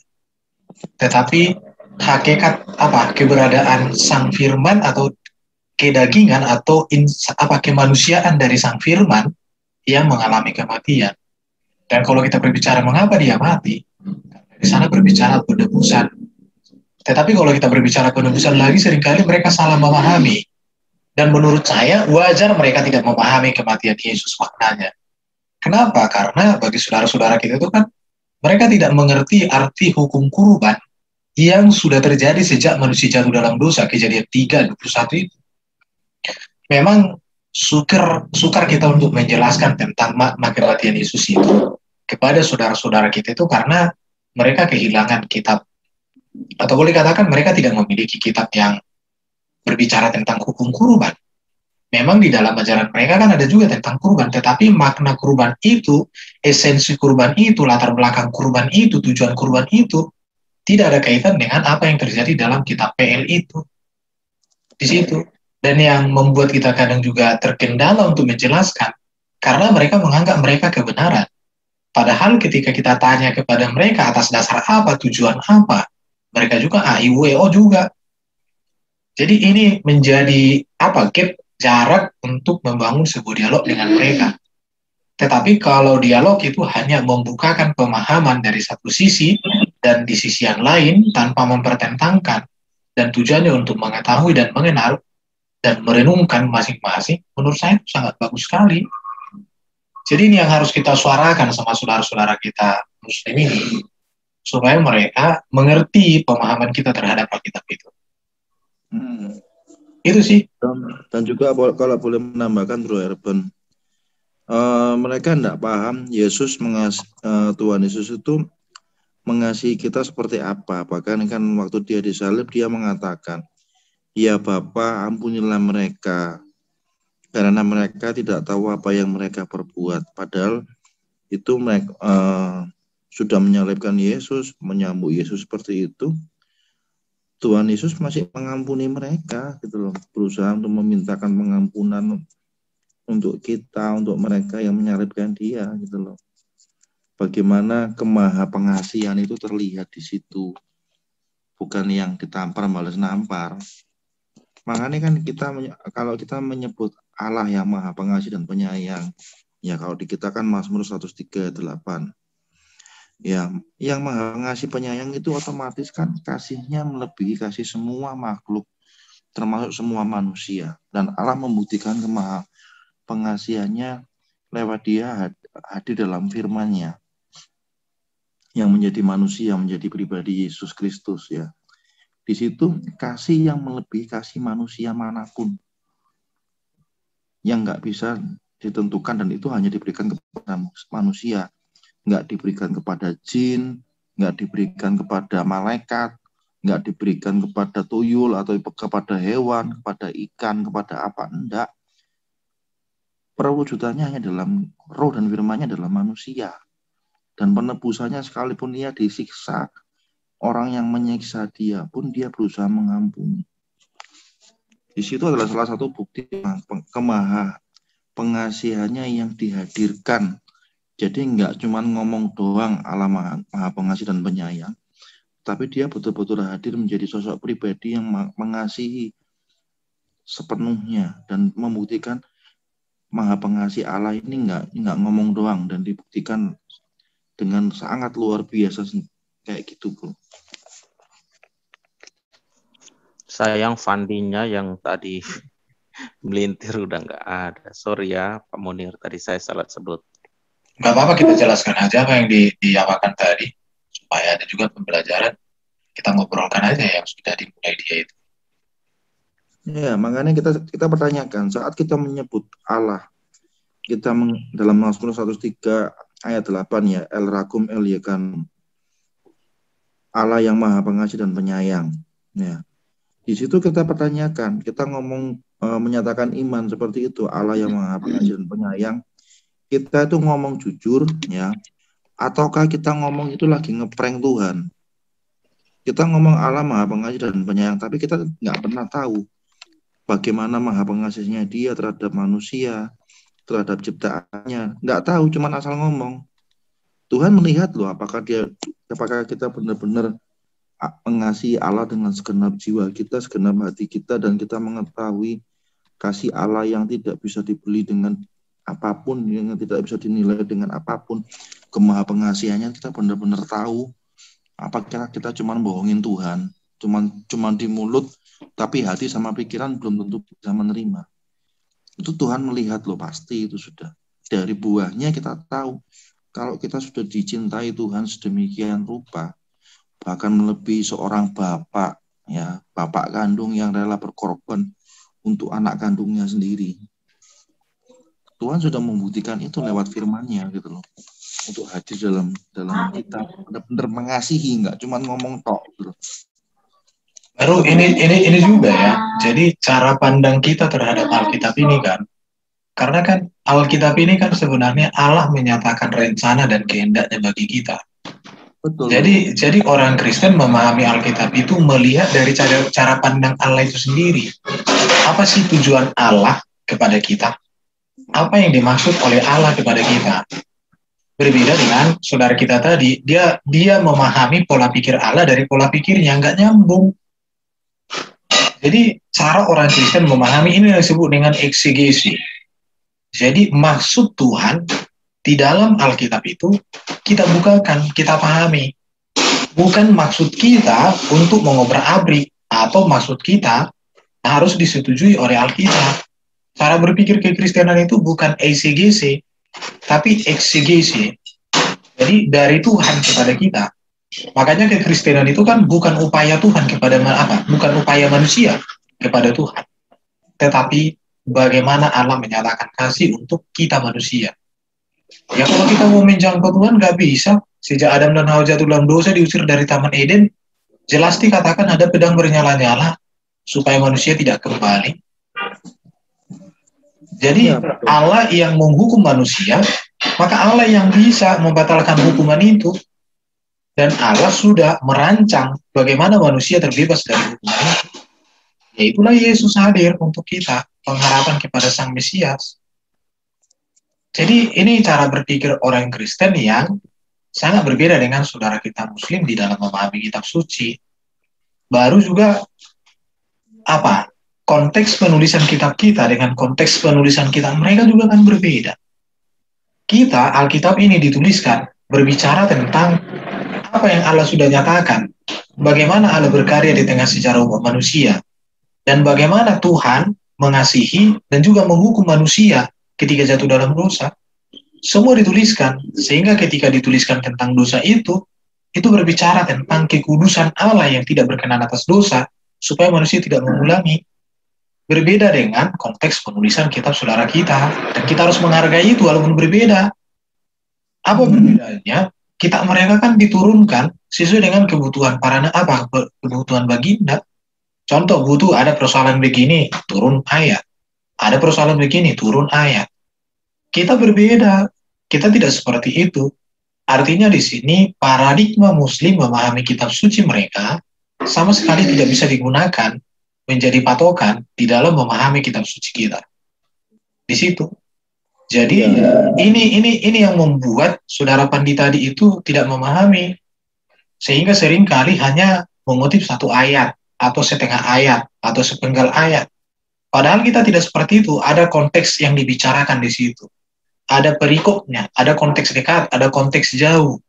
tetapi hakikat keberadaan sang firman atau kedagingan atau kemanusiaan dari sang firman yang mengalami kematian. Dan kalau kita berbicara mengapa dia mati, di sana berbicara penebusan. Tetapi kalau kita berbicara penebusan lagi, seringkali mereka salah memahami. Dan menurut saya wajar mereka tidak memahami kematian Yesus maknanya. Kenapa? Karena bagi saudara-saudara kita itu kan mereka tidak mengerti arti hukum kurban yang sudah terjadi sejak manusia jatuh dalam dosa, Kejadian 3:21 itu. Memang sukar kita untuk menjelaskan tentang makna kematian Yesus itu kepada saudara-saudara kita itu karena mereka kehilangan kitab, atau boleh katakan mereka tidak memiliki kitab yang berbicara tentang hukum kurban. Memang di dalam ajaran mereka kan ada juga tentang kurban, tetapi makna kurban itu, esensi kurban itu, latar belakang kurban itu, tujuan kurban itu, tidak ada kaitan dengan apa yang terjadi dalam kitab PL itu. Di situ. Dan yang membuat kita kadang juga terkendala untuk menjelaskan, karena mereka menganggap mereka kebenaran. Padahal ketika kita tanya kepada mereka atas dasar apa, tujuan apa, mereka juga AIWO juga. Jadi ini menjadi gap jarak untuk membangun sebuah dialog dengan mereka. Tetapi kalau dialog itu hanya membukakan pemahaman dari satu sisi dan di sisi yang lain tanpa mempertentangkan dan tujuannya untuk mengetahui dan mengenal dan merenungkan masing-masing, menurut saya itu sangat bagus sekali. Jadi ini yang harus kita suarakan sama saudara-saudara kita Muslim ini supaya mereka mengerti pemahaman kita terhadap Alkitab itu. Itu sih. Dan juga kalau boleh menambahkan Bro Erben, mereka tidak paham Tuhan Yesus itu mengasihi kita seperti apa. Bahkan kan waktu dia disalib dia mengatakan, ya Bapa ampunilah mereka karena mereka tidak tahu apa yang mereka perbuat. Padahal itu mereka sudah menyalibkan Yesus, menyambut Yesus seperti itu. Tuhan Yesus masih mengampuni mereka gitu loh, berusaha untuk memintakan pengampunan untuk kita, untuk mereka yang menyalibkan dia gitu loh. Bagaimana kemaha pengasihan itu terlihat di situ, bukan yang ditampar balas nampar. Makanya kan kalau kita menyebut Allah yang maha pengasih dan penyayang, ya kalau di kita kan Mazmur 103:8. Ya, yang maha pengasih penyayang itu otomatis kan kasihnya melebihi kasih semua makhluk, termasuk semua manusia. Dan Allah membuktikan kemaha pengasihannya lewat dia hadir dalam firman-Nya yang menjadi manusia, menjadi pribadi Yesus Kristus ya. Di situ kasih yang melebihi kasih manusia manapun yang nggak bisa ditentukan, dan itu hanya diberikan kepada manusia. Nggak diberikan kepada jin, nggak diberikan kepada malaikat, nggak diberikan kepada tuyul atau kepada hewan, kepada ikan, kepada apa, enggak. Perwujudannya hanya dalam roh dan firman-Nya dalam manusia. Dan penebusannya sekalipun dia disiksa, orang yang menyiksa dia pun dia berusaha mengampuni. Di situ adalah salah satu bukti kemaha pengasihannya yang dihadirkan. Jadi enggak cuma ngomong doang Allah maha pengasih dan penyayang, tapi dia betul-betul hadir menjadi sosok pribadi yang mengasihi sepenuhnya dan membuktikan maha pengasih Allah ini enggak ngomong doang, dan dibuktikan dengan sangat luar biasa kayak gitu, Bro. Sayang Fandinya yang tadi Melintir udah nggak ada. Sorry ya Pak Munir, tadi saya salah sebut. Nggak apa-apa, kita jelaskan aja apa yang diapakan tadi, supaya ada juga pembelajaran. Kita ngobrolkan aja yang sudah dimulai dia itu. Ya, makanya kita pertanyakan saat kita menyebut Allah, kita dalam Mazmur 103 ayat 8 ya, El Rakum El Yekan, Allah yang Maha Pengasih dan Penyayang. Ya, di situ kita pertanyakan, kita ngomong menyatakan iman seperti itu, Allah yang Maha Pengasih dan Penyayang. Kita itu ngomong jujur, ya, ataukah kita ngomong itu lagi ngeprank Tuhan? Kita ngomong Allah Maha Pengasih dan Penyayang, tapi kita nggak pernah tahu bagaimana Maha Pengasihnya Dia terhadap manusia, terhadap ciptaannya. Nggak tahu, cuman asal ngomong. Tuhan melihat loh, apakah kita benar-benar mengasihi Allah dengan segenap jiwa kita, segenap hati kita, dan kita mengetahui kasih Allah yang tidak bisa dibeli dengan apapun, yang tidak bisa dinilai dengan apapun. Kemaha Pengasihannya kita benar-benar tahu. Apakah kita cuma bohongin Tuhan, cuman di mulut, tapi hati sama pikiran belum tentu bisa menerima. Itu Tuhan melihat loh, pasti itu sudah. Dari buahnya kita tahu kalau kita sudah dicintai Tuhan sedemikian rupa, bahkan melebihi seorang bapak, ya, bapak kandung yang rela berkorban untuk anak kandungnya sendiri. Tuhan sudah membuktikan itu lewat firman-Nya gitu loh. Untuk hadir dalam kita benar-benar mengasihi, nggak cuma ngomong tok gitu. Baru ini juga ya. Jadi cara pandang kita terhadap Alkitab ini kan, karena kan Alkitab ini kan sebenarnya Allah menyatakan rencana dan kehendaknya bagi kita. Betul. Jadi orang Kristen memahami Alkitab itu melihat dari cara pandang Allah itu sendiri. Apa sih tujuan Allah kepada kita? Apa yang dimaksud oleh Allah kepada kita? Berbeda dengan saudara kita tadi, dia memahami pola pikir Allah dari pola pikirnya, nggak nyambung. Jadi cara orang Kristen memahami ini yang disebut dengan eksegesi. Jadi maksud Tuhan di dalam Alkitab itu kita bukakan, kita pahami. Bukan maksud kita untuk mengobrak-abrik, atau maksud kita harus disetujui oleh Alkitab. Cara berpikir kekristenan itu bukan eksegesi, tapi eksegesi. Jadi dari Tuhan kepada kita. Makanya kekristenan itu kan bukan upaya Tuhan kepada bukan upaya manusia kepada Tuhan, tetapi bagaimana Allah menyatakan kasih untuk kita manusia. Ya kalau kita mau menjangkau Tuhan nggak bisa. Sejak Adam dan Hawa jatuh dalam dosa, diusir dari Taman Eden, jelas dikatakan ada pedang bernyala-nyala supaya manusia tidak kembali. Jadi Allah yang menghukum manusia, maka Allah yang bisa membatalkan hukuman itu. Dan Allah sudah merancang bagaimana manusia terbebas dari hukuman itu. Yaitulah Yesus hadir untuk kita, pengharapan kepada Sang Mesias. Jadi ini cara berpikir orang Kristen yang sangat berbeda dengan saudara kita Muslim di dalam memahami kitab suci. Baru juga konteks penulisan kitab kita dengan konteks penulisan kitab mereka juga kan berbeda. Kita, Alkitab ini dituliskan berbicara tentang apa yang Allah sudah nyatakan, bagaimana Allah berkarya di tengah sejarah umat manusia, dan bagaimana Tuhan mengasihi dan juga menghukum manusia ketika jatuh dalam dosa. Semua dituliskan, sehingga ketika dituliskan tentang dosa itu berbicara tentang kekudusan Allah yang tidak berkenan atas dosa, supaya manusia tidak mengulangi. Berbeda dengan konteks penulisan kitab saudara kita, dan kita harus menghargai itu walaupun berbeda. Apa perbedaannya? Kitab mereka kan diturunkan sesuai dengan kebutuhan kebutuhan baginda. Contoh, ada persoalan begini, turun ayat. Ada persoalan begini, turun ayat. Kita berbeda, kita tidak seperti itu. Artinya di sini paradigma Muslim memahami kitab suci mereka sama sekali tidak bisa digunakan menjadi patokan di dalam memahami kitab suci kita. Di situ. Jadi ini yang membuat saudara Pandita itu tidak memahami, sehingga seringkali hanya mengutip satu ayat atau setengah ayat atau sepenggal ayat. Padahal kita tidak seperti itu. Ada konteks yang dibicarakan di situ. Ada perikopnya, ada konteks dekat, ada konteks jauh.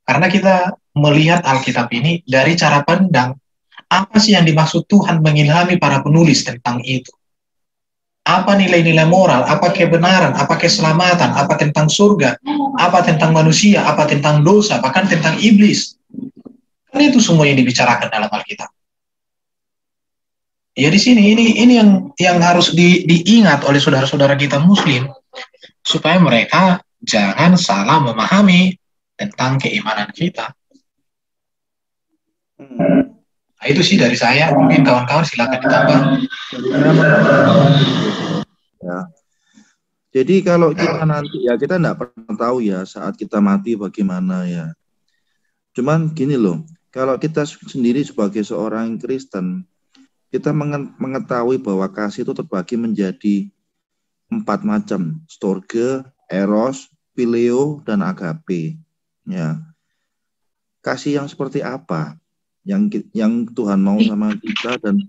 Karena kita melihat Alkitab ini dari cara pandang, apa sih yang dimaksud Tuhan mengilhami para penulis tentang itu? Apa nilai-nilai moral, apa kebenaran, apa keselamatan, apa tentang surga, apa tentang manusia, apa tentang dosa, bahkan tentang iblis. Kan itu semua yang dibicarakan dalam Alkitab. Ya di sini ini yang harus diingat oleh saudara-saudara kita Muslim supaya mereka jangan salah memahami tentang keimanan kita. Nah, itu sih dari saya. Mungkin kawan-kawan silakan ditambah. Ya. Jadi kalau kita nanti ya kita tidak pernah tahu ya saat kita mati bagaimana ya. Cuman gini loh, kalau kita sendiri sebagai seorang Kristen, kita mengetahui bahwa kasih itu terbagi menjadi 4 macam, storge, eros, phileo, dan agape. Ya. Kasih yang seperti apa yang Tuhan mau sama kita dan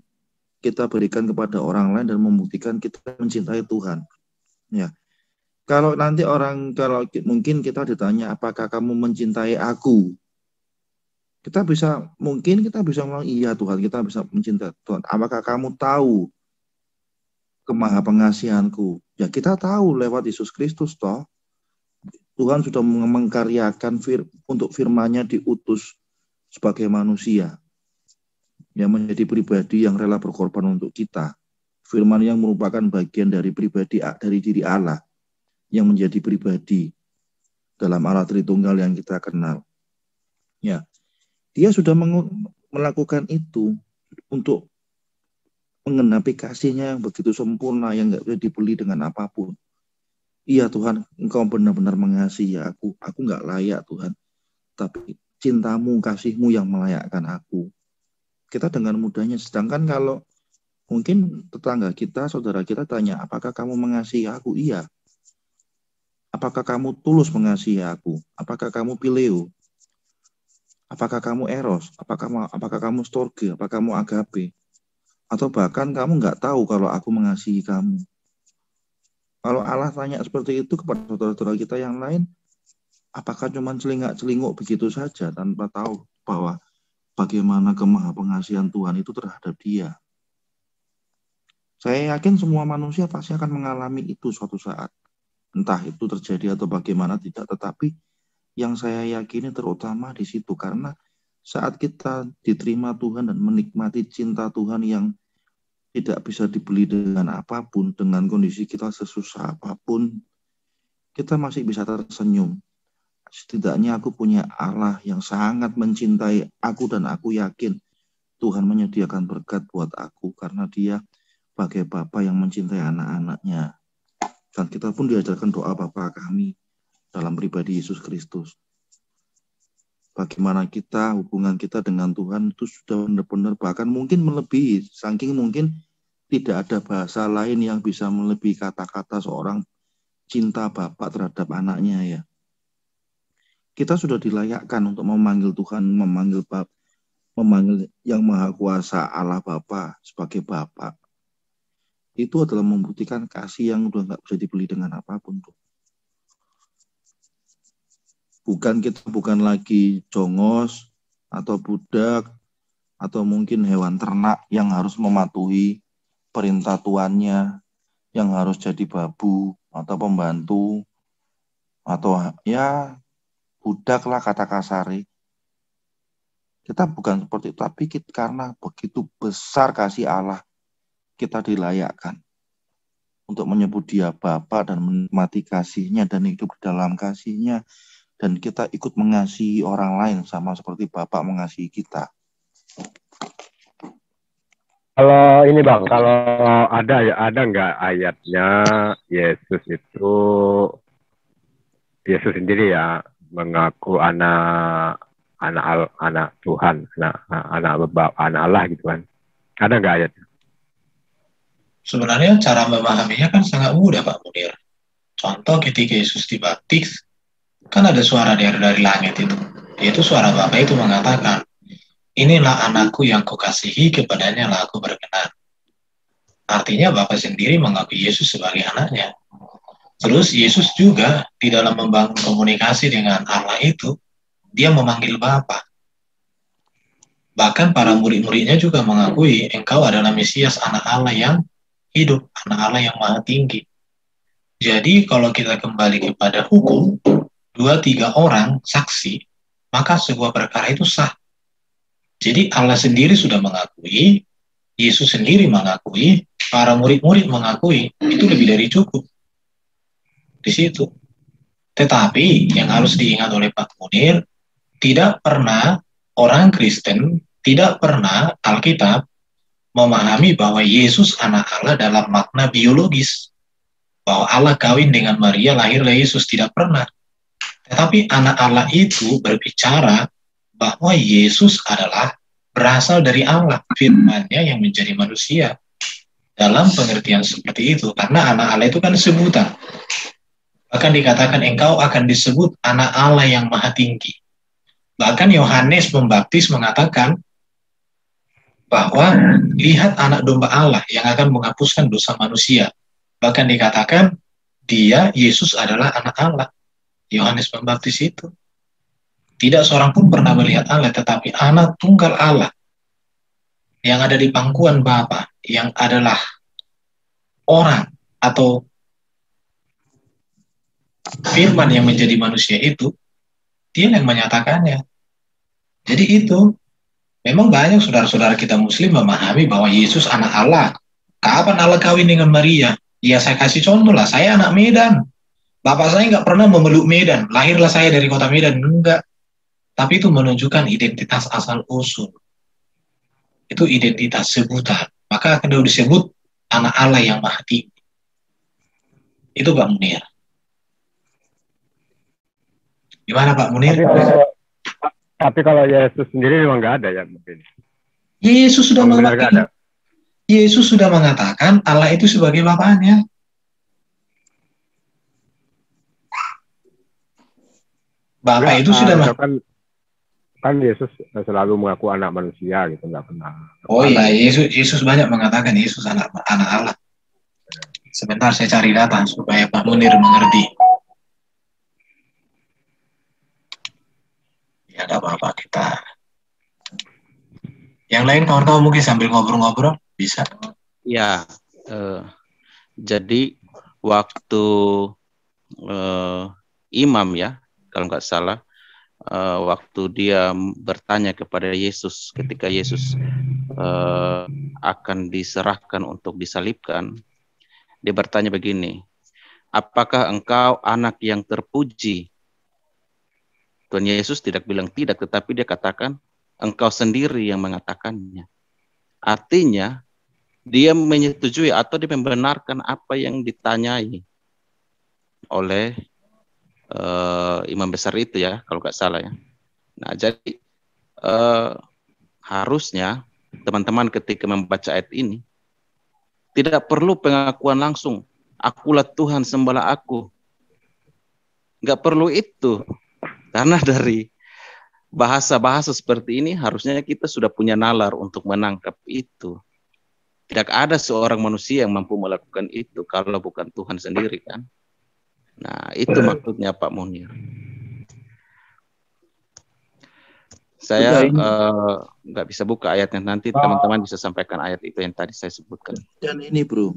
kita berikan kepada orang lain dan membuktikan kita mencintai Tuhan. Ya. Kalau nanti mungkin kita ditanya apakah kamu mencintai aku? Mungkin kita bisa bilang iya Tuhan, kita bisa mencintai Tuhan. Apakah kamu tahu kemahapengasihaniku? Ya kita tahu lewat Yesus Kristus toh. Tuhan sudah mengkaryakan untuk firman-Nya diutus sebagai manusia yang menjadi pribadi yang rela berkorban untuk kita. Firman yang merupakan bagian dari diri Allah yang menjadi pribadi dalam Allah Tritunggal yang kita kenal. Ya, Dia sudah melakukan itu untuk menggenapi kasih-Nya yang begitu sempurna yang nggak bisa dibeli dengan apapun. Iya Tuhan, Engkau benar-benar mengasihi aku. Aku nggak layak Tuhan, tapi cintamu, kasihmu yang melayakkan aku. Kita dengan mudahnya, sedangkan kalau mungkin tetangga kita, saudara kita tanya, apakah kamu mengasihi aku? Iya. Apakah kamu tulus mengasihi aku? Apakah kamu phileo? Apakah kamu eros? Apakah kamu storge? Apakah kamu agape? Atau bahkan kamu nggak tahu kalau aku mengasihi kamu? Kalau Allah tanya seperti itu kepada saudara-saudara kita yang lain, apakah cuma celingak-celinguk begitu saja tanpa tahu bahwa bagaimana kemahapengasihanian Tuhan itu terhadap dia? Saya yakin semua manusia pasti akan mengalami itu suatu saat. Entah itu terjadi atau bagaimana tidak, tetapi yang saya yakini terutama di situ. Karena saat kita diterima Tuhan dan menikmati cinta Tuhan yang tidak bisa dibeli dengan apapun, dengan kondisi kita sesusah apapun, kita masih bisa tersenyum. Setidaknya aku punya Allah yang sangat mencintai aku dan aku yakin Tuhan menyediakan berkat buat aku karena Dia sebagai Bapa yang mencintai anak-anaknya. Dan kita pun diajarkan doa Bapa kami dalam pribadi Yesus Kristus. Bagaimana hubungan kita dengan Tuhan itu sudah benar-benar bahkan mungkin melebihi, saking mungkin tidak ada bahasa lain yang bisa melebihi kata-kata seorang cinta Bapa terhadap anaknya ya. Kita sudah dilayakkan untuk memanggil Tuhan, memanggil Yang Maha Kuasa Allah Bapa sebagai Bapa. Itu adalah membuktikan kasih yang udah nggak bisa dibeli dengan apapun tuh. Kita bukan lagi jongos atau budak atau mungkin hewan ternak yang harus mematuhi perintah tuannya, yang harus jadi babu atau pembantu atau ya budak lah kata kasari. Kita bukan seperti itu, tapi karena begitu besar kasih Allah, kita dilayakkan untuk menyebut Dia Bapa dan menikmati kasih-Nya dan hidup di dalam kasih-Nya. Dan kita ikut mengasihi orang lain sama seperti Bapak mengasihi kita. Kalau ini Bang, kalau ada nggak ayatnya Yesus sendiri ya mengaku anak Tuhan, anak Allah gitu kan? Ada nggak ayatnya? Sebenarnya cara memahaminya kan sangat mudah Pak Munir. Contoh ketika Yesus dibaptis, kan ada suara dari langit itu suara Bapa itu mengatakan, inilah anakku yang kukasihi, kepadanya lah aku berkenan. Artinya Bapa sendiri mengakui Yesus sebagai anaknya. Terus Yesus juga di dalam membangun komunikasi dengan Allah itu, Dia memanggil Bapa. Bahkan para murid-muridnya juga mengakui, engkau adalah Mesias anak Allah yang hidup, anak Allah yang maha tinggi. Jadi kalau kita kembali kepada hukum, 2-3 orang saksi, maka sebuah perkara itu sah. Jadi Allah sendiri sudah mengakui, Yesus sendiri mengakui, para murid-murid mengakui, itu lebih dari cukup. Di situ. Tetapi yang harus diingat oleh Pak Munir, tidak pernah orang Kristen, tidak pernah Alkitab memahami bahwa Yesus anak Allah dalam makna biologis. Bahwa Allah kawin dengan Maria, lahirlah Yesus, tidak pernah. Tetapi anak Allah itu berbicara bahwa Yesus adalah berasal dari Allah, firman-Nya yang menjadi manusia. Dalam pengertian seperti itu, karena anak Allah itu kan sebutan. Bahkan dikatakan engkau akan disebut anak Allah yang maha tinggi. Bahkan Yohanes Pembaptis mengatakan bahwa lihat anak domba Allah yang akan menghapuskan dosa manusia. Bahkan dikatakan dia, Yesus adalah anak Allah. Yohanes Pembaptis itu. Tidak seorang pun pernah melihat Allah, tetapi anak tunggal Allah yang ada di pangkuan Bapa, yang adalah orang atau firman yang menjadi manusia itu, dia yang menyatakannya. Jadi itu, memang banyak saudara-saudara kita Muslim memahami bahwa Yesus anak Allah. Kapan Allah kawin dengan Maria? Ya saya kasih contoh lah, saya anak Medan. Bapak saya nggak pernah memeluk Medan, lahirlah saya dari kota Medan, enggak. Tapi itu menunjukkan identitas asal-usul. Itu identitas sebutan. Maka akan disebut anak Allah yang maha tinggi. Itu Pak Munir. Gimana Pak Munir? Tapi kalau Yesus sendiri memang nggak ada ya mungkin. Yesus sudah mengatakan. Yesus sudah mengatakan Allah itu sebagai Bapaknya. Bapak itu sudah kan Yesus selalu mengaku anak manusia gitu, nggak pernah. Oh iya, Yesus banyak mengatakan Yesus anak Allah. Sebentar saya cari data supaya Pak Munir mengerti. Ya, ada apa-apa kita. Yang lain kawan-kawan mungkin sambil ngobrol-ngobrol bisa. Ya, jadi waktu imam ya, kalau nggak salah, waktu dia bertanya kepada Yesus ketika Yesus akan diserahkan untuk disalibkan, dia bertanya begini, apakah engkau anak yang terpuji? Tuhan Yesus tidak bilang tidak, tetapi dia katakan, engkau sendiri yang mengatakannya. Artinya, dia menyetujui atau dia membenarkan apa yang ditanyai oleh imam besar itu ya, kalau nggak salah ya. Nah, jadi harusnya teman-teman ketika membaca ayat ini, tidak perlu pengakuan langsung, akulah Tuhan, sembahlah aku. Nggak perlu itu. Karena dari bahasa-bahasa seperti ini harusnya kita sudah punya nalar untuk menangkap itu. Tidak ada seorang manusia yang mampu melakukan itu kalau bukan Tuhan sendiri kan. Nah itu maksudnya Pak Munir. Saya nggak bisa buka ayatnya, nanti teman-teman bisa sampaikan ayat itu yang tadi saya sebutkan. Dan ini bro,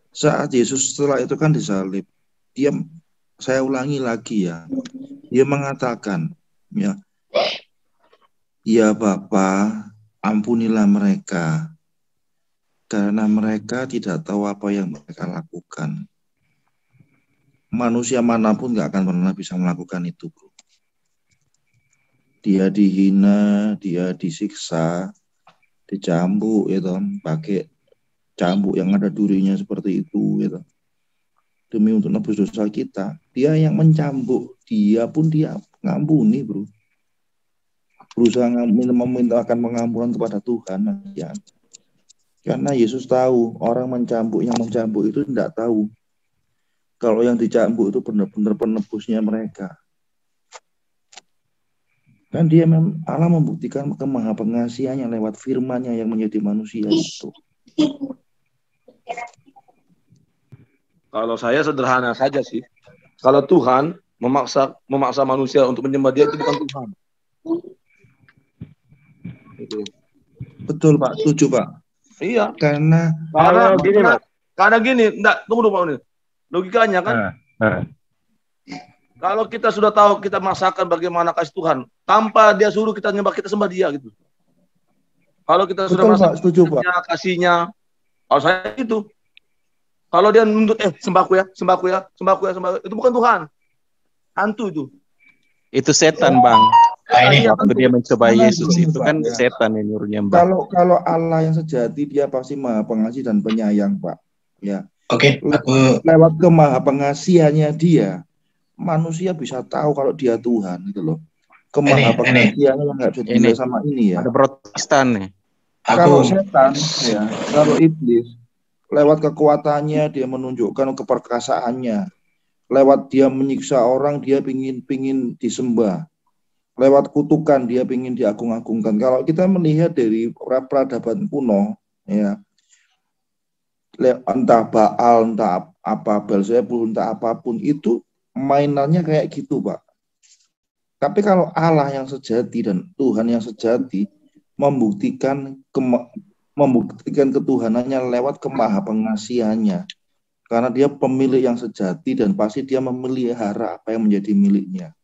saat Yesus setelah itu kan disalib, saya ulangi lagi ya, dia mengatakan, ya Bapa, ampunilah mereka, karena mereka tidak tahu apa yang mereka lakukan. Manusia manapun nggak akan pernah bisa melakukan itu, bro. Dia dihina, dia disiksa, dicambuk, gitu, pakai cambuk yang ada durinya seperti itu, gitu. Demi untuk nebus dosa kita, dia yang mencambuk, dia ngampuni, bro. Berusaha memintakan pengampunan kepada Tuhan, ya. Karena Yesus tahu orang yang mencambuk itu tidak tahu kalau yang dicambuk itu benar-benar penebusnya mereka. Kan dia Allah membuktikan kemaha-pengasihannya lewat firman-Nya yang menjadi manusia itu. Kalau saya sederhana saja sih. Kalau Tuhan memaksa manusia untuk menyembah Dia, itu bukan Tuhan. Betul Pak, setuju Pak. Iya. Karena Karena gini, tunggu dulu Pak Unil. Logikanya kan, kalau kita sudah tahu, kita merasakan bagaimana kasih Tuhan, tanpa dia suruh kita nyembah, kita sembah dia gitu. Kalau kita sudah merasakan kasihnya, kalau saya itu, kalau dia nuntut, sembahku ya, itu bukan Tuhan. Hantu itu. Itu setan, Bang. Waktu dia mencoba Yesus itu kan setan yang nyuruh nyembah. Kalau Allah yang sejati, dia pasti maha pengasih dan penyayang, Pak. Ya. Oke. Lewat kemaha pengasihannya dia, manusia bisa tahu kalau dia Tuhan itu loh. Kemaha pengasihannya nggak bisa dilihat sama ini ya. Ada Protestan nih. Kalau setan, ya, kalau iblis, lewat kekuatannya dia menunjukkan keperkasaannya. Lewat dia menyiksa orang, dia pingin disembah. Lewat kutukan, dia pingin diagung-agungkan. Kalau kita melihat dari peradaban kuno, ya, entah Baal, entah apa, Belzebul, entah apapun, itu mainannya kayak gitu, Pak. Tapi kalau Allah yang sejati dan Tuhan yang sejati membuktikan ketuhanannya lewat kemaha pengasihannya. Karena dia pemilik yang sejati dan pasti dia memelihara apa yang menjadi miliknya.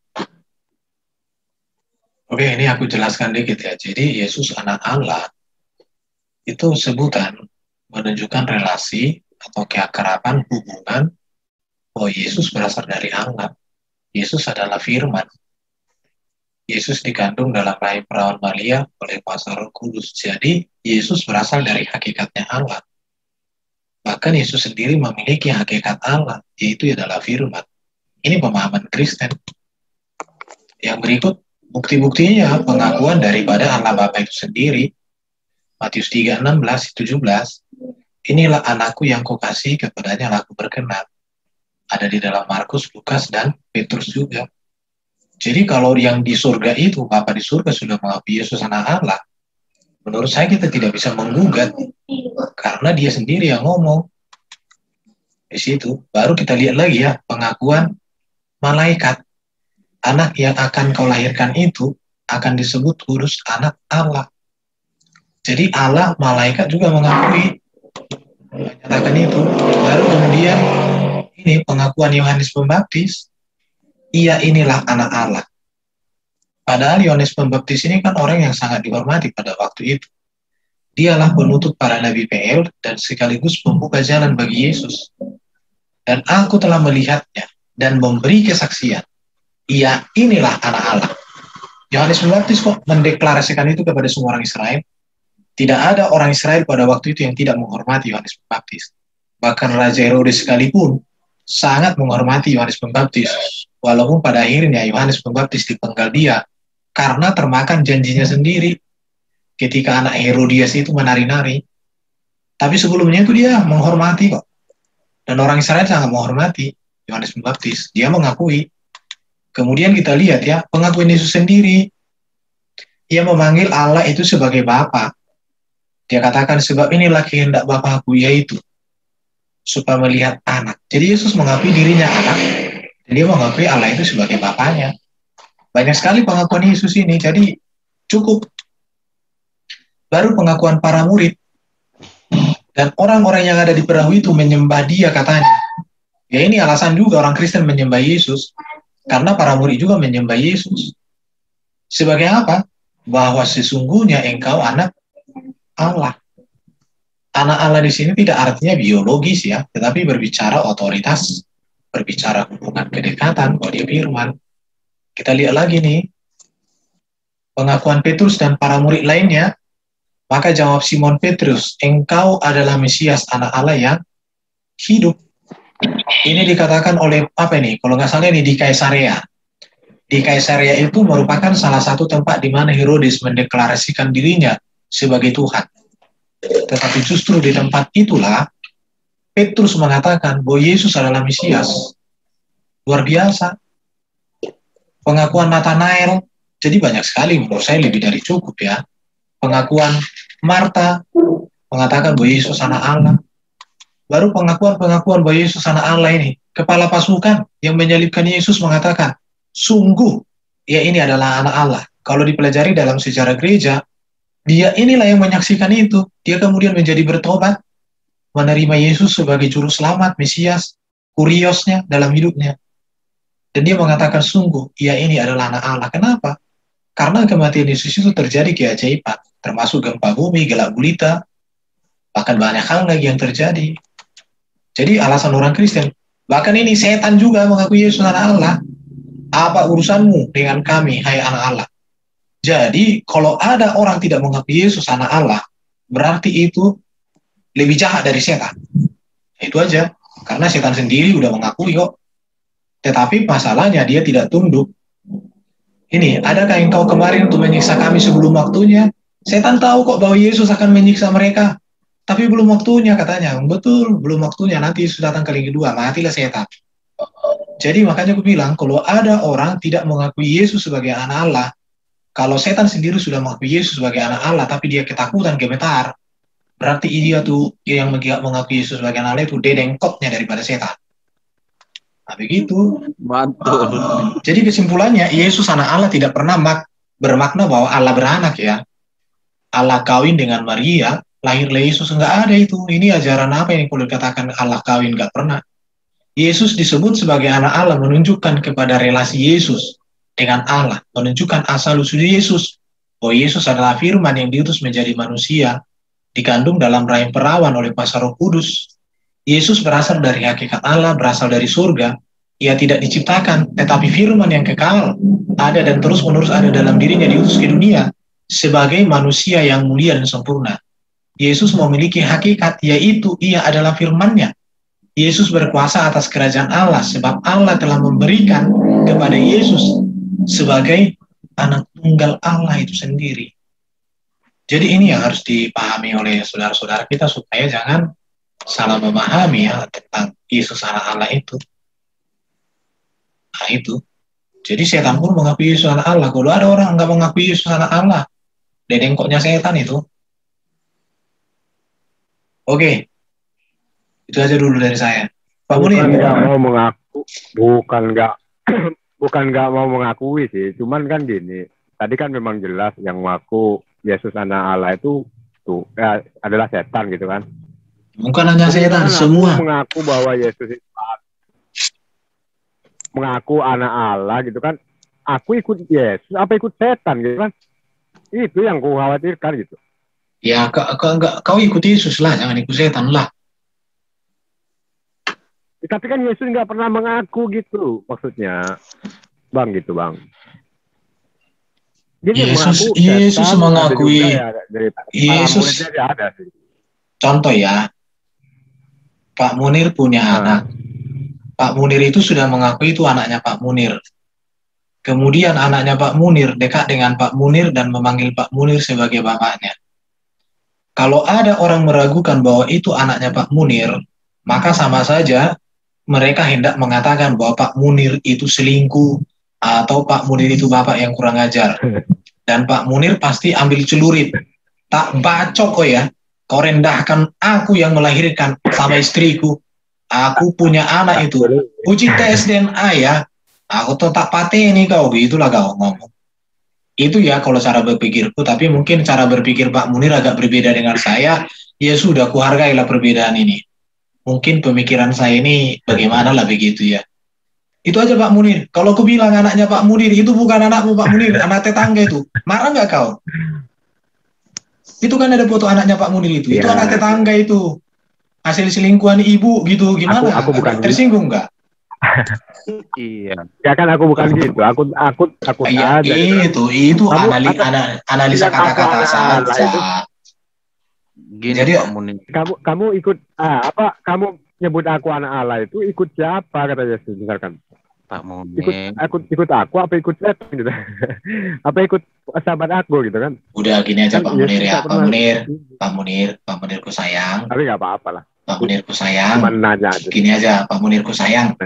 Oke, ini aku jelaskan dikit ya. Jadi Yesus anak Allah itu sebutan menunjukkan relasi atau keakraban hubungan bahwa Yesus berasal dari Allah. Yesus adalah firman. Yesus dikandung dalam rahim perawan Maria oleh kuasa Roh Kudus. Jadi Yesus berasal dari hakikatnya Allah. Bahkan Yesus sendiri memiliki hakikat Allah, yaitu adalah firman. Ini pemahaman Kristen. Yang berikut, bukti-buktinya pengakuan daripada Allah Bapa itu sendiri. Matius 3:16-17. Inilah anakku yang kukasihi, kepadanya aku berkenan. Ada di dalam Markus, Lukas, dan Petrus juga. Jadi kalau yang di surga itu, Bapa di surga sudah mengakui Yesus anak Allah, menurut saya kita tidak bisa menggugat karena dia sendiri yang ngomong. Di situ baru kita lihat lagi ya pengakuan malaikat. Anak yang akan kau lahirkan itu akan disebut kudus, anak Allah. Jadi Allah, malaikat juga mengakui, menyatakan itu. Baru kemudian ini pengakuan Yohanes Pembaptis, ia inilah anak Allah. Padahal Yohanes Pembaptis ini kan orang yang sangat dihormati pada waktu itu. Dialah penutup para nabi PL dan sekaligus pembuka jalan bagi Yesus. Dan aku telah melihatnya dan memberi kesaksian. Ia inilah anak Allah. Yohanes Pembaptis kok mendeklarasikan itu kepada semua orang Israel. Tidak ada orang Israel pada waktu itu yang tidak menghormati Yohanes Pembaptis. Bahkan Raja Herodes sekalipun sangat menghormati Yohanes Pembaptis. Walaupun pada akhirnya Yohanes Pembaptis dipenggal dia karena termakan janjinya sendiri ketika anak Herodias itu menari-nari. Tapi sebelumnya itu dia menghormati kok. Dan orang Israel sangat menghormati Yohanes Pembaptis. Dia mengakui. Kemudian kita lihat ya, pengakuan Yesus sendiri. Ia memanggil Allah itu sebagai Bapa. Dia katakan, sebab inilah kehendak Bapakku, yaitu supaya melihat anak. Jadi Yesus mengakui dirinya anak. Dan dia mengakui Allah itu sebagai Bapaknya. Banyak sekali pengakuan Yesus ini, jadi cukup. Baru pengakuan para murid. Dan orang-orang yang ada di perahu itu menyembah dia katanya. Ya ini alasan juga orang Kristen menyembah Yesus. Karena para murid juga menyembah Yesus. Sebagai apa? Bahwa sesungguhnya engkau anak Allah. Anak Allah di sini tidak artinya biologis ya, tetapi berbicara otoritas, berbicara hubungan kedekatan, bahwa dia firman. Kita lihat lagi nih, pengakuan Petrus dan para murid lainnya. Maka jawab Simon Petrus, engkau adalah Mesias, anak Allah yang hidup. Ini dikatakan oleh apa ini? Kalau nggak salah ini di Kaisarea. Di Kaisarea itu merupakan salah satu tempat di mana Herodes mendeklarasikan dirinya sebagai Tuhan. Tetapi justru di tempat itulah Petrus mengatakan bahwa Yesus adalah Mesias. Luar biasa. Pengakuan Nathanael, jadi banyak sekali menurut saya lebih dari cukup ya. Pengakuan Marta mengatakan bahwa Yesus anak Allah. Baru pengakuan bahwa Yesus anak Allah ini. Kepala pasukan yang menyalibkan Yesus mengatakan, sungguh, ya ini adalah anak Allah. Kalau dipelajari dalam sejarah gereja, dia inilah yang menyaksikan itu. Dia kemudian menjadi bertobat. menerima Yesus sebagai juru selamat, Mesias, kuriosnya dalam hidupnya. Dan dia mengatakan sungguh, ia ini adalah anak Allah. Kenapa? Karena kematian Yesus itu terjadi keajaiban, termasuk gempa bumi, gelap gulita, bahkan banyak hal lagi yang terjadi. Jadi alasan orang Kristen, bahkan ini setan juga mengakui Yesus anak Allah. Apa urusanmu dengan kami, hai anak Allah? Jadi kalau ada orang tidak mengakui Yesus anak Allah, berarti itu lebih jahat dari setan. Itu aja. Karena setan sendiri udah mengakui kok. Tetapi masalahnya dia tidak tunduk. Ini, adakah engkau kemarin untuk menyiksa kami sebelum waktunya? Setan tahu kok bahwa Yesus akan menyiksa mereka. Tapi belum waktunya katanya. Betul, belum waktunya. Nanti Yesus datang kali kedua. Matilah setan. Jadi makanya aku bilang, kalau ada orang tidak mengakui Yesus sebagai anak Allah, kalau setan sendiri sudah mengakui Yesus sebagai anak Allah, tapi dia ketakutan, gemetar, berarti dia tuh yang mengakui Yesus sebagai anak Allah itu dedengkotnya daripada setan. Nah begitu. Mantul. Jadi kesimpulannya, Yesus anak Allah tidak pernah bermakna bahwa Allah beranak ya. Allah kawin dengan Maria, lahirlah Yesus, enggak ada itu. Ini ajaran apa yang boleh dikatakan Allah kawin? Enggak pernah. Yesus disebut sebagai anak Allah menunjukkan kepada relasi Yesus dengan Allah, menunjukkan asal-usul Yesus. Bahwa Yesus adalah firman yang diutus menjadi manusia, dikandung dalam rahim perawan oleh kuasa Roh Kudus. Yesus berasal dari hakikat Allah, berasal dari surga. Ia tidak diciptakan, tetapi firman yang kekal, ada dan terus-menerus ada dalam dirinya, diutus ke dunia sebagai manusia yang mulia dan sempurna. Yesus memiliki hakikat, yaitu ia adalah firman-Nya. Yesus berkuasa atas kerajaan Allah, sebab Allah telah memberikan kepada Yesus sebagai anak tunggal Allah itu sendiri. Jadi ini yang harus dipahami oleh saudara-saudara kita supaya jangan salah memahami ya tentang Yesus anak Allah itu. Nah itu. Jadi setan pun mengakui Yesus anak Allah. Kalau ada orang nggak mengakui Yesus anak Allah, dedengkoknya setan itu. Oke. Itu aja dulu dari saya. Pak Munir. Bukan nggak mau mengaku, bukan nggak mau mengakui sih. Cuman kan gini, tadi kan memang jelas yang mengaku Yesus anak Allah itu tuh ya, adalah setan gitu kan. Bukan hanya setan, semua mengaku bahwa Yesus itu mengaku anak Allah gitu kan. Aku ikut Yesus, apa ikut setan gitu kan? Itu yang ku khawatirkan gitu. Ya, kau ikut Yesus lah, jangan ikut setan lah. Tapi kan Yesus nggak pernah mengaku gitu, maksudnya, Bang gitu Bang. Jadi Yesus mengakui. Yesus ada sih. Contoh ya, Pak Munir punya anak. Pak Munir itu sudah mengakui itu anaknya Pak Munir. Kemudian anaknya Pak Munir dekat dengan Pak Munir dan memanggil Pak Munir sebagai bapaknya. Kalau ada orang meragukan bahwa itu anaknya Pak Munir, maka sama saja mereka hendak mengatakan bahwa Pak Munir itu selingkuh atau Pak Munir itu bapak yang kurang ajar. Dan Pak Munir pasti ambil celurit. Tak bacok kok ya. Kau rendahkan aku yang melahirkan sama istriku. Aku punya anak itu. Uji tes DNA ya. Aku tetap pateni kau. Gitulah kau ngomong. Itu ya kalau cara berpikirku. Tapi mungkin cara berpikir Pak Munir agak berbeda dengan saya. Ya sudah, kuhargailah perbedaan ini. Mungkin pemikiran saya ini bagaimana lah begitu ya. Itu aja Pak Munir. Kalau aku bilang anaknya Pak Munir, itu bukan anakmu Pak Munir, anak tetangga itu. Marah nggak kau? Itu kan ada foto anaknya Pak Munir itu. Itu anak tetangga itu. Hasil selingkuhan ibu gitu. Gimana? Aku bukan tersinggung nggak? Iya. Ya kan aku bukan gitu. Aku ya, itu analisa kata-kata saja. Gini, jadi Pak Munir. Kamu ikut apa? Kamu nyebut aku anak Allah itu ikut siapa kata Yesus misalkan? Pak Munir. Ikut aku apa ikut setan gitu? Apa ikut sahabat aku gitu kan? Udah gini aja Pak Munir ya. Pak Munirku sayang. Tapi nggak apa-apa lah. Pak Munirku sayang. Cuman nanya aja. Gini aja Pak Munirku sayang.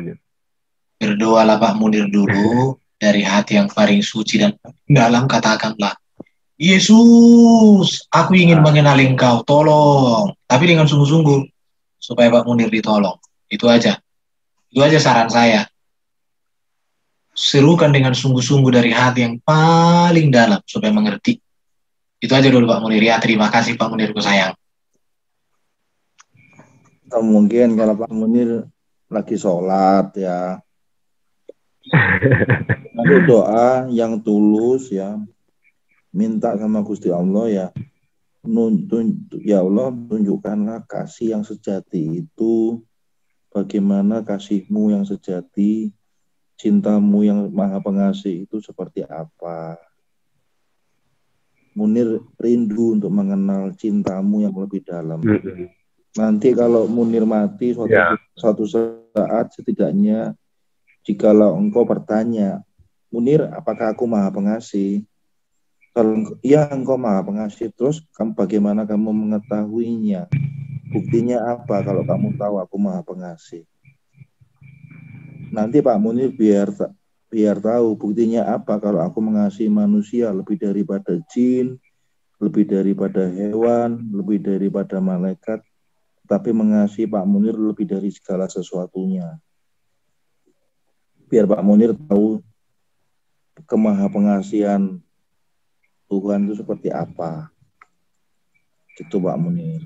Berdoalah Pak Munir dulu dari hati yang paling suci dan dalam, katakanlah, Yesus, aku ingin mengenali Engkau, tolong. Tapi dengan sungguh-sungguh, supaya Pak Munir ditolong. Itu aja saran saya. Serukan dengan sungguh-sungguh dari hati yang paling dalam, supaya mengerti. Itu aja dulu Pak Munir ya. Terima kasih Pak Munirku sayang. Atau mungkin kalau Pak Munir lagi sholat ya, lalu doa yang tulus ya, minta sama Gusti Allah ya, ya Allah tunjukkanlah kasih yang sejati itu, bagaimana kasih-Mu yang sejati, cinta-Mu yang maha pengasih itu seperti apa. Munir rindu untuk mengenal cinta-Mu yang lebih dalam. Nanti kalau Munir mati suatu saat, setidaknya jikalau engkau bertanya, Munir, apakah aku maha pengasih? Kalau ya engkau maha pengasih, terus bagaimana kamu mengetahuinya? Buktinya apa kalau kamu tahu aku maha pengasih? Nanti Pak Munir biar tahu buktinya apa kalau aku mengasihi manusia lebih daripada jin, lebih daripada hewan, lebih daripada malaikat, tapi mengasihi Pak Munir lebih dari segala sesuatunya. Biar Pak Munir tahu kemahapengasihan Tuhan itu seperti apa. Gitu Pak Munir.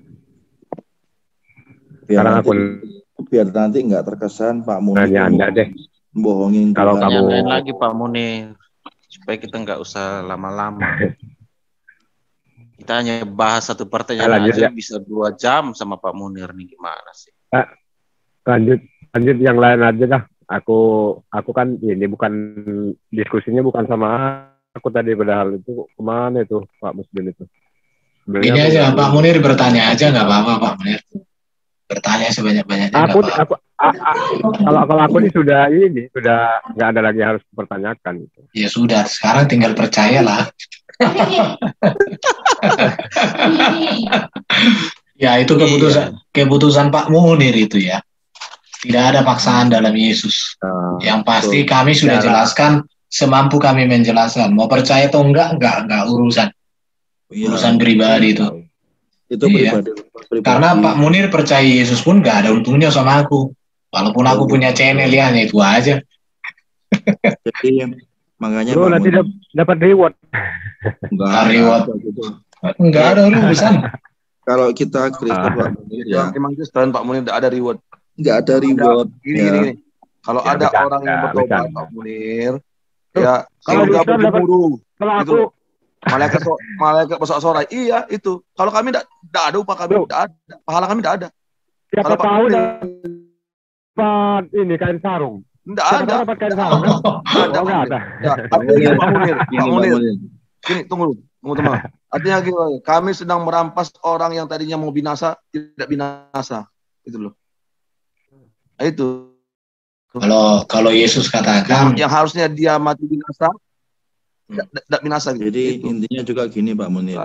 Biar nanti nggak terkesan Pak Munir bohongin kalau kamu lain lagi Pak Munir, supaya kita nggak usah lama-lama. Kita hanya bahas satu pertanyaan aja bisa 2 jam sama Pak Munir nih, gimana sih? Lanjut yang lain aja dah. Aku kan ini bukan diskusinya bukan sama aku tadi, padahal itu kemana itu Pak Muslim itu. Sebenarnya ini aja Pak Munir bertanya aja nggak apa-apa Pak Munir. Bertanya sebanyak-banyaknya. Kalau aku ini sudah nggak ada lagi harus dipertanyakan. Gitu. Ya sudah, sekarang tinggal percayalah. Ya itu keputusan Pak Munir itu ya. Tidak ada paksaan dalam Yesus. Yang pasti kami sudah jelaskan semampu kami menjelaskan. Mau percaya atau enggak urusan. Urusan pribadi itu. Itu pribadi. Karena Pak Munir percaya Yesus pun enggak ada untungnya sama aku. Walaupun aku punya channel ya, itu aja. Jadi makanya Pak nanti dapat reward. Enggak ada urusan. Kalau kita Kristen Pak Munir ya. Memang Kristen Pak Munir tidak ada reward. Nggak ada reward. Gini. Kalau ada orang yang bertobat Pak Munir, ya kalau nggak berguru, gitu. Malaikat bersorak-sorai, iya itu. Kalau kami tidak ada upah kami, tidak ada. Pahala kami tidak ada. Siapa tahu dapat ini kain sarung. Tidak ada. Dapat kain sarung. Nggak ada. Ya, artinya Pak Munir. Gini, tunggu teman. Artinya gini, kami sedang merampas orang yang tadinya mau binasa tidak binasa, itu loh. Itu kalau Yesus katakan yang harusnya dia mati binasa tidak binasa gitu. Jadi intinya juga gini Pak Munir,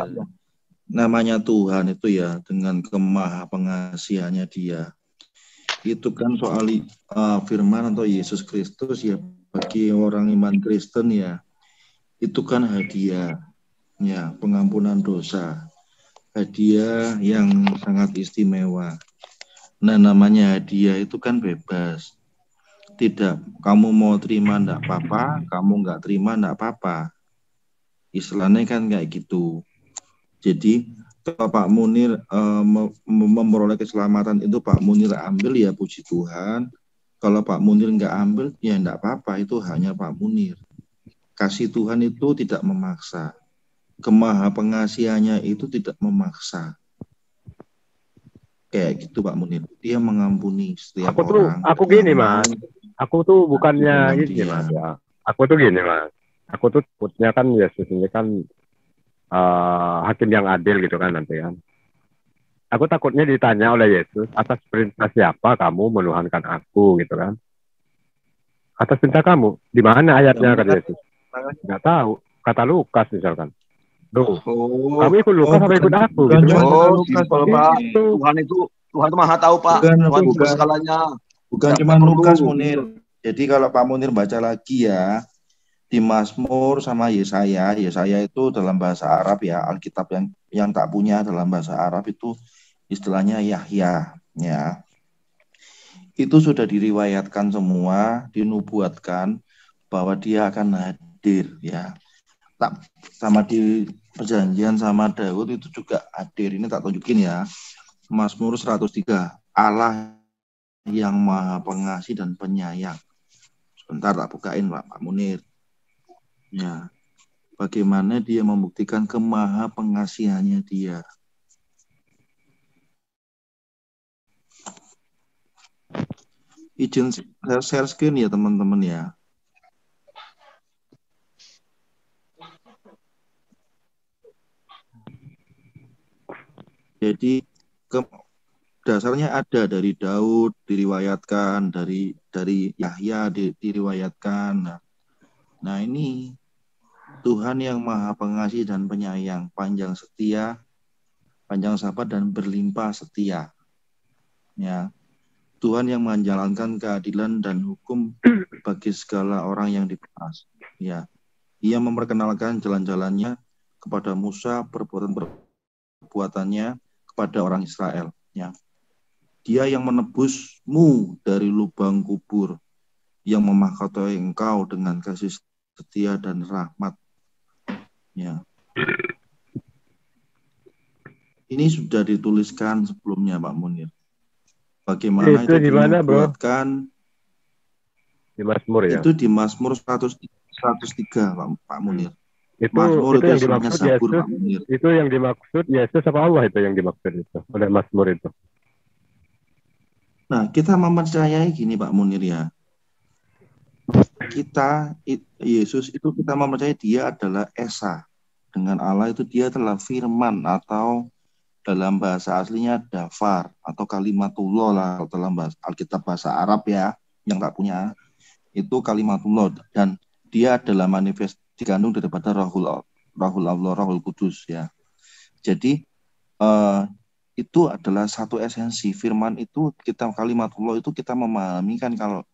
namanya Tuhan itu ya dengan kemahapengasihannya dia itu kan soal firman atau Yesus Kristus ya, bagi orang iman Kristen ya itu kan hadiah ya, pengampunan dosa, hadiah yang sangat istimewa. Nah namanya hadiah itu kan bebas. Tidak, kamu mau terima enggak apa-apa, kamu enggak terima enggak apa-apa. Istilahnya kan kayak gitu. Jadi kalau Pak Munir memperoleh keselamatan itu Pak Munir ambil ya puji Tuhan. Kalau Pak Munir enggak ambil ya enggak apa-apa, itu hanya Pak Munir. Kasih Tuhan itu tidak memaksa. Kemahapengasihannya itu tidak memaksa. Kayak gitu Pak Munir, dia mengampuni setiap orang. Aku gini Mas, aku tuh bukannya gini Mas ya. Aku tuh gini Mas, aku tuh takutnya kan Yesus ini kan hakim yang adil gitu kan nanti kan. Aku takutnya ditanya oleh Yesus, atas perintah siapa kamu menuhankan aku gitu kan. Atas perintah kamu, di mana ayatnya kata Yesus? Nggak tahu, kata Lukas misalkan. Kamu ikut Lukas apa ikut aku? Gitu. Pak. Tuhan itu maha tahu Pak. Tuhan itu segalanya. Bukan cuma Lukas Munir. Jadi kalau Pak Munir baca lagi ya di Mazmur sama Yesaya itu dalam bahasa Arab ya, Alkitab yang tak punya dalam bahasa Arab itu istilahnya Yahya ya. Itu sudah diriwayatkan semua, dinubuatkan bahwa dia akan hadir ya. Sama di perjanjian sama Daud itu juga hadir. Ini tak tunjukin ya. Mazmur 103 Allah yang Maha Pengasih dan Penyayang. Sebentar tak bukain Pak Munir. Ya, bagaimana dia membuktikan kemaha pengasihannya dia. Izin share screen ya teman-teman ya. Jadi dasarnya ada dari Daud diriwayatkan, dari Yahya diriwayatkan. Nah ini Tuhan yang Maha Pengasih dan Penyayang, panjang setia, panjang sabar dan berlimpah setia. Ya, Tuhan yang menjalankan keadilan dan hukum bagi segala orang yang diperas. Ya, Ia memperkenalkan jalan-jalannya kepada Musa, perbuatannya kepada orang Israel. Ya, Dia yang menebusmu dari lubang kubur, yang memahkoti engkau dengan kasih setia dan rahmat. Ya. Ini sudah dituliskan sebelumnya Pak Munir. Bagaimana itu dinubuatkan di Mazmur ya? Itu di Mazmur 103 Pak Munir. Mazmur itu yang dimaksud Sabur, Yesus. Pak Munir. Itu yang dimaksud Yesus apa Allah itu yang dimaksud itu oleh Mazmur itu? Nah, kita mempercayai gini Pak Munir ya. Yesus itu kita mempercayai dia adalah Esa. Dengan Allah itu dia adalah firman atau dalam bahasa aslinya dafar atau kalimatullah lah dalam bahasa Alkitab bahasa Arab ya yang tak punya itu kalimatullah dan dia adalah manifest dikandung daripada Rahul Allah Rahul Kudus ya. Jadi itu adalah satu esensi firman itu kita kalimatullah itu kita memahami kan kalau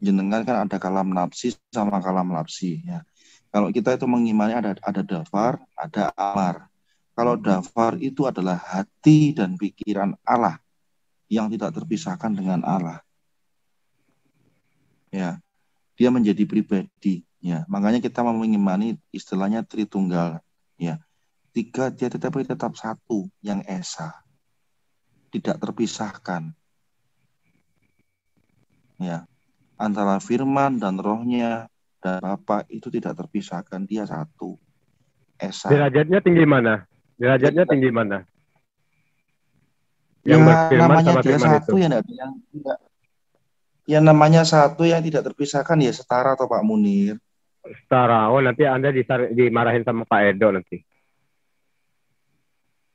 jenengan kan ada kalam nafsi sama kalam lapsi ya. Kalau kita itu mengimani ada dafar, ada amar. Kalau dafar itu adalah hati dan pikiran Allah yang tidak terpisahkan dengan Allah. Ya, dia menjadi pribadi. Ya, makanya kita mengimani istilahnya Tritunggal. Ya, tiga dia tetapi tetap satu yang esa, tidak terpisahkan. Ya, antara firman dan rohnya dan Bapa itu tidak terpisahkan, dia satu. Esa. Derajatnya tinggi mana? Derajatnya tinggi mana? Yang namanya dia satu itu. Yang namanya satu yang tidak terpisahkan ya setara atau Pak Munir. Setara. Oh nanti Anda dimarahin sama Pak Edo nanti.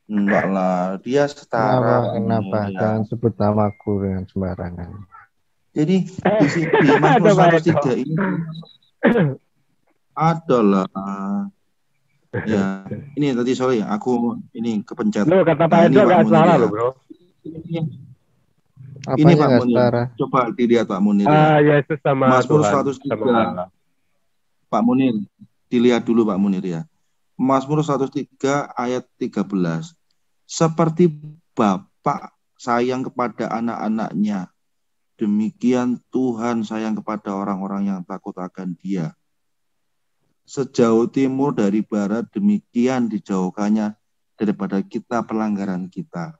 Enggak lah, dia setara. Kenapa? Ya. Jangan sebut namaku dengan sembarangan. Jadi di Mazmur 103 ini adalah ya ini tadi sorry aku ini kepencet. Lo kata Pak Edo nggak salah lo bro. Ini Pak Munir. Coba dilihat Pak Munir. Yesus sama Mazmur Tuhan, 103. Sama Pak Munir, dilihat dulu Pak Munir ya. Mazmur 103 ayat 13. Seperti Bapa sayang kepada anak-anaknya, demikian Tuhan sayang kepada orang-orang yang takut akan Dia. Sejauh timur dari barat, demikian dijauhkannya daripada kita pelanggaran kita.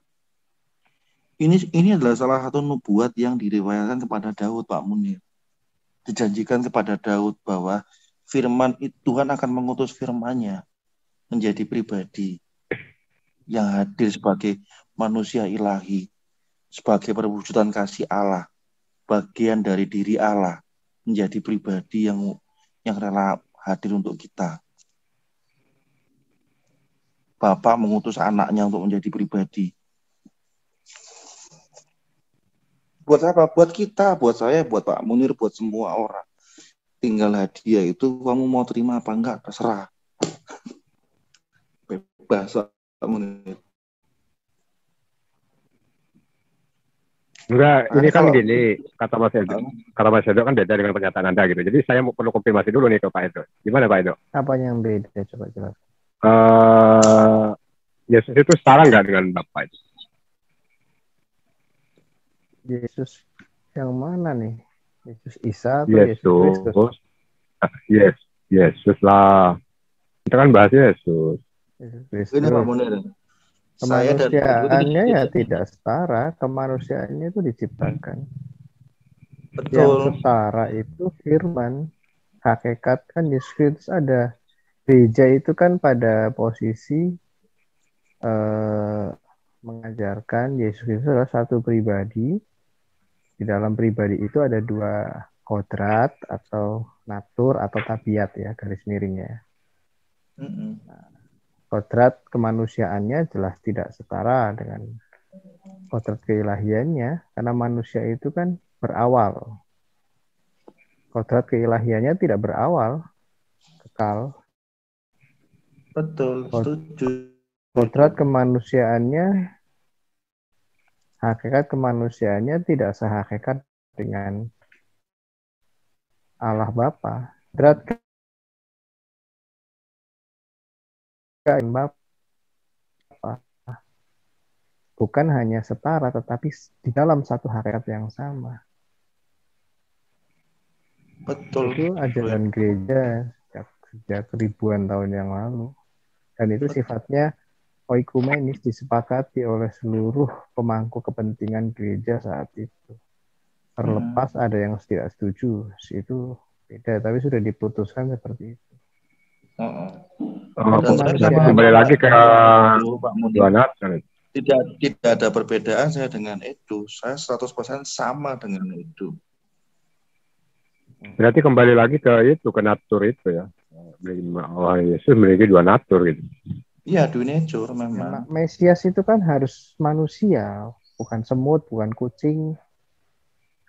Ini adalah salah satu nubuat yang diriwayatkan kepada Daud, Pak Munir. Dijanjikan kepada Daud bahwa firman Tuhan akan mengutus firman-Nya menjadi pribadi yang hadir sebagai manusia ilahi, sebagai perwujudan kasih Allah, bagian dari diri Allah, menjadi pribadi yang rela hadir untuk kita. Bapa mengutus anaknya untuk menjadi pribadi. Buat apa? Buat kita, buat saya, buat Pak Munir, buat semua orang. Tinggal hadiah itu kamu mau terima apa enggak, terserah. Bebas Pak Munir. Enggak, ini kan gini, kata Mas Edo kan beda dengan pernyataan Anda gitu. Jadi saya perlu konfirmasi dulu nih ke Pak Edo. Gimana Pak Edo? Apa yang beda? Coba jelas. Yesus itu setara nggak dengan Bapak itu? Yesus yang mana nih? Yesus Isa atau Yesus Kristus? Yesus lah. Kita kan bahas Yesus. Ini Pak Munir. Kemanusiaannya ya tidak setara, kemanusiaannya itu diciptakan. Betul. Yang setara itu firman, hakikat kan Yesus Kristus ada. Gereja itu kan pada posisi mengajarkan Yesus Kristus adalah satu pribadi. Di dalam pribadi itu ada dua kodrat atau natur atau tabiat ya, garis miringnya. Nah, kodrat kemanusiaannya jelas tidak setara dengan kodrat keilahiannya, karena manusia itu kan berawal. Kodrat keilahiannya tidak berawal, kekal. Betul, setuju. Kodrat kemanusiaannya, hakikat kemanusiaannya tidak sehakikat dengan Allah Bapa. Kodrat Bapa bukan hanya setara, tetapi di dalam satu hakikat yang sama. Betul. Itu ajaran gereja sejak ribuan tahun yang lalu. Dan itu sifatnya oikumenis, disepakati oleh seluruh pemangku kepentingan gereja saat itu. Terlepas ada yang tidak setuju, itu beda, tapi sudah diputuskan seperti itu. Kembali lagi ke dua natur. Tidak ada perbedaan saya dengan Edu. Saya 100% sama dengan Edu. Berarti kembali lagi ke itu, ke natur itu ya. Allah Yesus memiliki dua natur gitu. Iya, dua nature memang. Mesias itu kan harus manusia, bukan semut, bukan kucing.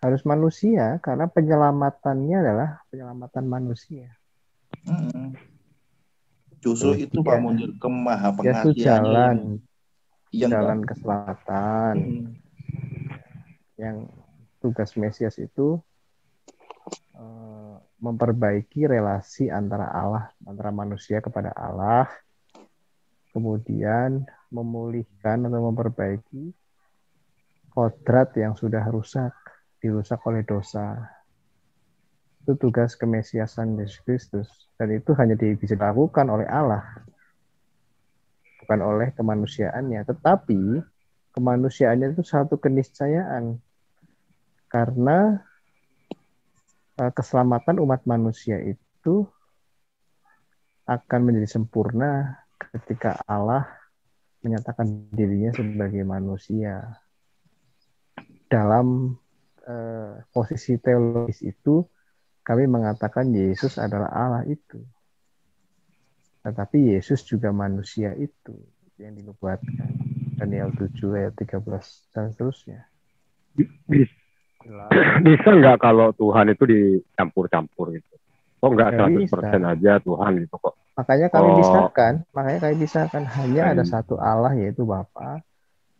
Harus manusia, karena penyelamatannya adalah penyelamatan manusia. Justru itu Pak Munir, kemaha pengasihan. Jalan ke selatan. Yang tugas Mesias itu memperbaiki relasi antara manusia kepada Allah, kemudian memulihkan atau memperbaiki kodrat yang sudah dirusak oleh dosa. Itu tugas kemesiasan Yesus Kristus, dan itu hanya bisa dilakukan oleh Allah, bukan oleh kemanusiaannya. Tetapi kemanusiaannya itu satu keniscayaan, karena keselamatan umat manusia itu akan menjadi sempurna ketika Allah menyatakan dirinya sebagai manusia. Dalam posisi teologis itu, kami mengatakan Yesus adalah Allah itu. Tetapi Yesus juga manusia itu yang dinubuatkan. Daniel 7 ayat 13 dan seterusnya. Bisa nggak kalau Tuhan itu dicampur-campur gitu? Kok nggak 100% aja Tuhan gitu kok? Makanya kami pisahkan. Hanya ada satu Allah, yaitu Bapa,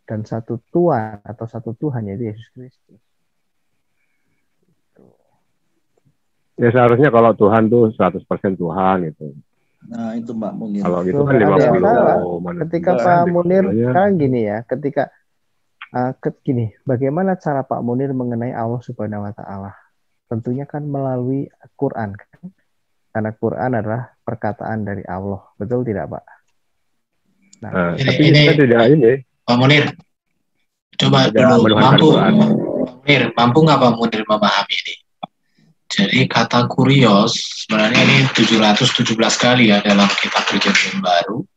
dan satu Tuhan atau satu Tuhan, yaitu Yesus Kristus. Ya seharusnya kalau Tuhan tuh 100% Tuhan gitu. Nah itu Mbak Munir. Kalau gitu kan 50. Ketika Pak Munir sekarang gini ya, bagaimana cara Pak Munir mengenai Allah Subhanahu wa Ta'ala? Tentunya kan melalui Quran kan? Karena Quran adalah perkataan dari Allah, betul tidak Pak? Nah, tapi kita tidak ini. Pak Munir, coba dulu mampu nggak Pak Munir memahami ini? Jadi kata kurios sebenarnya ini 717 kali ya dalam kitab Perjanjian Baru.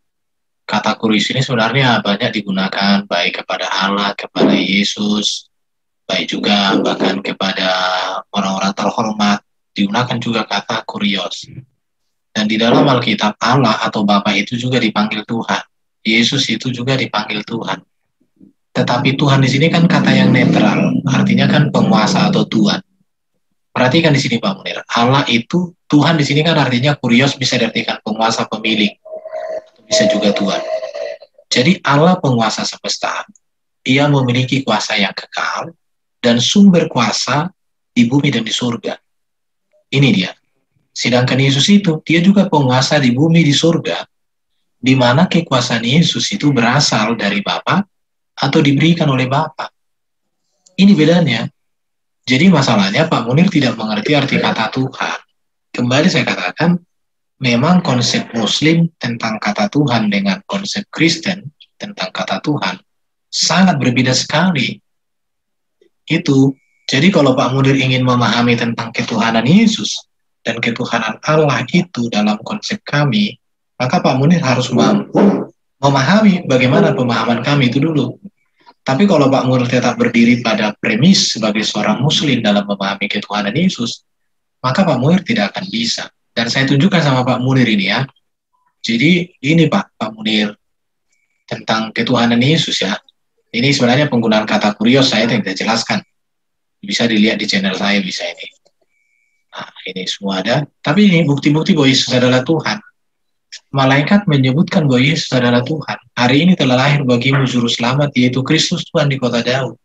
Kata kurios ini sebenarnya banyak digunakan baik kepada Allah, kepada Yesus, baik juga bahkan kepada orang-orang terhormat, digunakan juga kata kurios. Dan di dalam Alkitab Allah atau Bapa itu juga dipanggil Tuhan. Yesus itu juga dipanggil Tuhan. Tetapi Tuhan di sini kan kata yang netral, artinya kan penguasa atau Tuhan. Perhatikan di sini Pak Munir, Allah itu Tuhan di sini kan artinya kurios bisa diartikan penguasa, pemilik, bisa juga Tuhan. Jadi Allah penguasa semesta, Dia memiliki kuasa yang kekal dan sumber kuasa di bumi dan di surga. Ini dia. Sedangkan Yesus itu, Dia juga penguasa di bumi, di surga, di mana kekuasaan Yesus itu berasal dari Bapa atau diberikan oleh Bapa. Ini bedanya. Jadi masalahnya Pak Munir tidak mengerti arti kata Tuhan. Kembali saya katakan, memang konsep Muslim tentang kata Tuhan dengan konsep Kristen tentang kata Tuhan sangat berbeda sekali. Itu. Jadi kalau Pak Munir ingin memahami tentang ketuhanan Yesus dan ketuhanan Allah itu dalam konsep kami, maka Pak Munir harus mampu memahami bagaimana pemahaman kami itu dulu. Tapi kalau Pak Munir tetap berdiri pada premis sebagai seorang Muslim dalam memahami ketuhanan Yesus, maka Pak Munir tidak akan bisa. Dan saya tunjukkan sama Pak Munir ini ya. Jadi ini Pak Munir tentang ketuhanan Yesus ya. Ini sebenarnya penggunaan kata kurios saya tidak jelaskan. Bisa dilihat di channel saya, bisa ini. Nah, ini semua ada. Tapi ini bukti-bukti bahwa Yesus adalah Tuhan. Malaikat menyebutkan bahwa Yesus adalah Tuhan. Hari ini telah lahir bagimu juru selamat, yaitu Kristus Tuhan di kota Daud.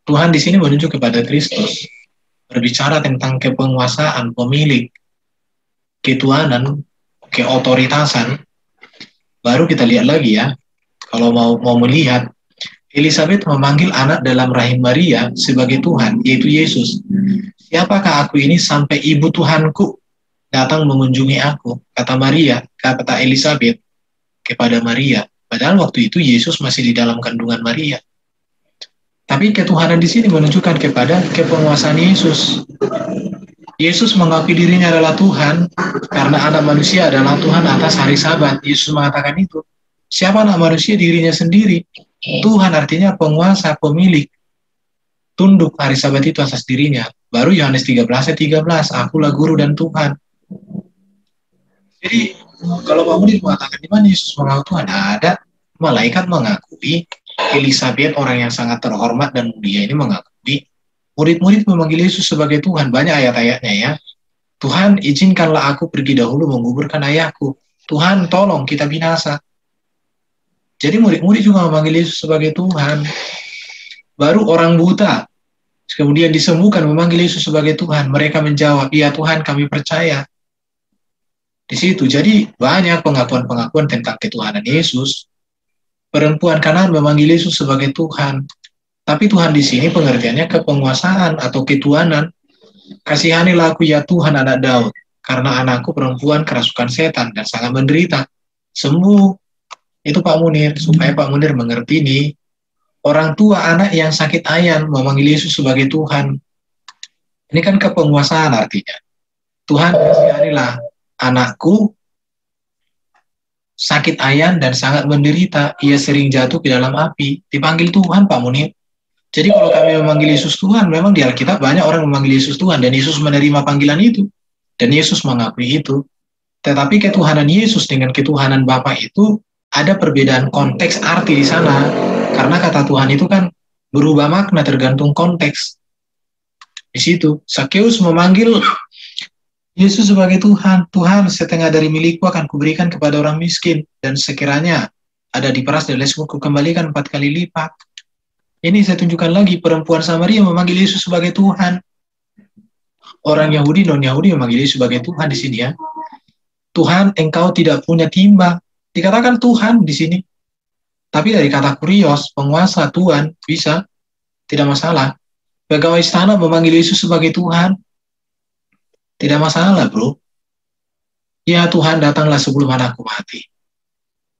Tuhan di sini menunjuk kepada Kristus. Berbicara tentang kepenguasaan, pemilik, ketuhanan, keotoritasan. Baru kita lihat lagi ya. Kalau mau melihat, Elisabeth memanggil anak dalam rahim Maria sebagai Tuhan, yaitu Yesus. Siapakah aku ini sampai ibu Tuhanku datang mengunjungi aku? Kata Maria, kata Elisabeth kepada Maria. Padahal waktu itu Yesus masih di dalam kandungan Maria. Tapi ketuhanan di sini menunjukkan kepada kepenguasaan Yesus. Yesus mengakui dirinya adalah Tuhan karena anak manusia adalah Tuhan atas hari Sabat. Yesus mengatakan itu. Siapa anak manusia? Dirinya sendiri. Tuhan artinya penguasa, pemilik. Tunduk hari Sabat itu atas dirinya. Baru Yohanes 13:13, akulah guru dan Tuhan. Jadi kalau Pak Munir mengatakan di mana Yesus mengaku Tuhan, ada malaikat mengakui, Elisabeth orang yang sangat terhormat dan mulia ini mengakui, murid-murid memanggil Yesus sebagai Tuhan. Banyak ayat-ayatnya ya. Tuhan, izinkanlah aku pergi dahulu menguburkan ayahku. Tuhan, tolong kita binasa. Jadi murid-murid juga memanggil Yesus sebagai Tuhan. Baru orang buta kemudian disembuhkan memanggil Yesus sebagai Tuhan. Mereka menjawab, iya Tuhan, kami percaya. Di situ. Jadi banyak pengakuan-pengakuan tentang ketuhanan Yesus. Perempuan Kanaan memanggil Yesus sebagai Tuhan. Tapi Tuhan di sini pengertiannya kepenguasaan atau ketuhanan. Kasihanilah aku ya Tuhan anak Daud, karena anakku perempuan kerasukan setan dan sangat menderita. Sembuh. Itu Pak Munir, supaya Pak Munir mengerti ini. Orang tua anak yang sakit ayan memanggil Yesus sebagai Tuhan. Ini kan kepenguasaan artinya. Tuhan, kasihanilah anakku sakit ayan dan sangat menderita. Ia sering jatuh ke dalam api. Dipanggil Tuhan Pak Munir. Jadi kalau kami memanggil Yesus Tuhan, memang di Alkitab banyak orang memanggil Yesus Tuhan. Dan Yesus menerima panggilan itu. Dan Yesus mengakui itu. Tetapi ketuhanan Yesus dengan ketuhanan Bapa itu ada perbedaan konteks arti di sana. Karena kata Tuhan itu kan berubah makna tergantung konteks. Di situ, Sakeus memanggil Yesus sebagai Tuhan. Tuhan, setengah dari milikku akan kuberikan kepada orang miskin. Dan sekiranya ada diperas dan lesmu kukembalikan 4 kali lipat. Ini saya tunjukkan lagi, perempuan Samaria memanggil Yesus sebagai Tuhan. Orang Yahudi, non-Yahudi memanggil Yesus sebagai Tuhan di sini ya. Tuhan, engkau tidak punya timba. Dikatakan Tuhan di sini. Tapi dari kata kurios, penguasa, Tuhan, bisa. Tidak masalah. Pegawai istana memanggil Yesus sebagai Tuhan. Tidak masalah, bro. Ya Tuhan, datanglah sebelum anakku mati.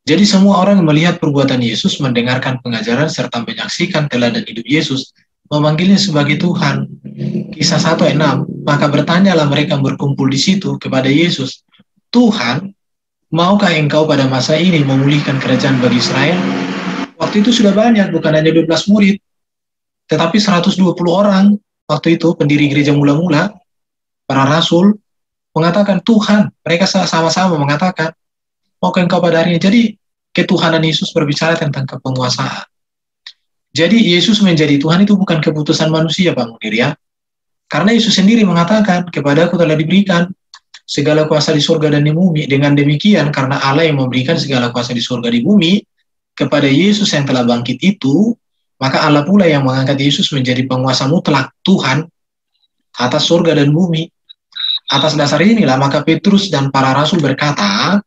Jadi semua orang yang melihat perbuatan Yesus, mendengarkan pengajaran, serta menyaksikan teladan hidup Yesus, memanggilnya sebagai Tuhan. Kisah 1:6, maka bertanyalah mereka berkumpul di situ kepada Yesus, Tuhan, maukah engkau pada masa ini memulihkan kerajaan bagi Israel? Waktu itu sudah banyak, bukan hanya 12 murid, tetapi 120 orang waktu itu, pendiri gereja mula-mula, para rasul, mengatakan, Tuhan, mereka sama-sama mengatakan, maukah engkau pada hari ini? Jadi, ketuhanan Yesus berbicara tentang kepenguasaan. Jadi, Yesus menjadi Tuhan itu bukan keputusan manusia, Pak Munir ya. Karena Yesus sendiri mengatakan, kepadaku telah diberikan segala kuasa di surga dan di bumi. Dengan demikian, karena Allah yang memberikan segala kuasa di surga di bumi, kepada Yesus yang telah bangkit itu, maka Allah pula yang mengangkat Yesus menjadi penguasa mutlak Tuhan atas surga dan bumi. Atas dasar inilah, maka Petrus dan para rasul berkata,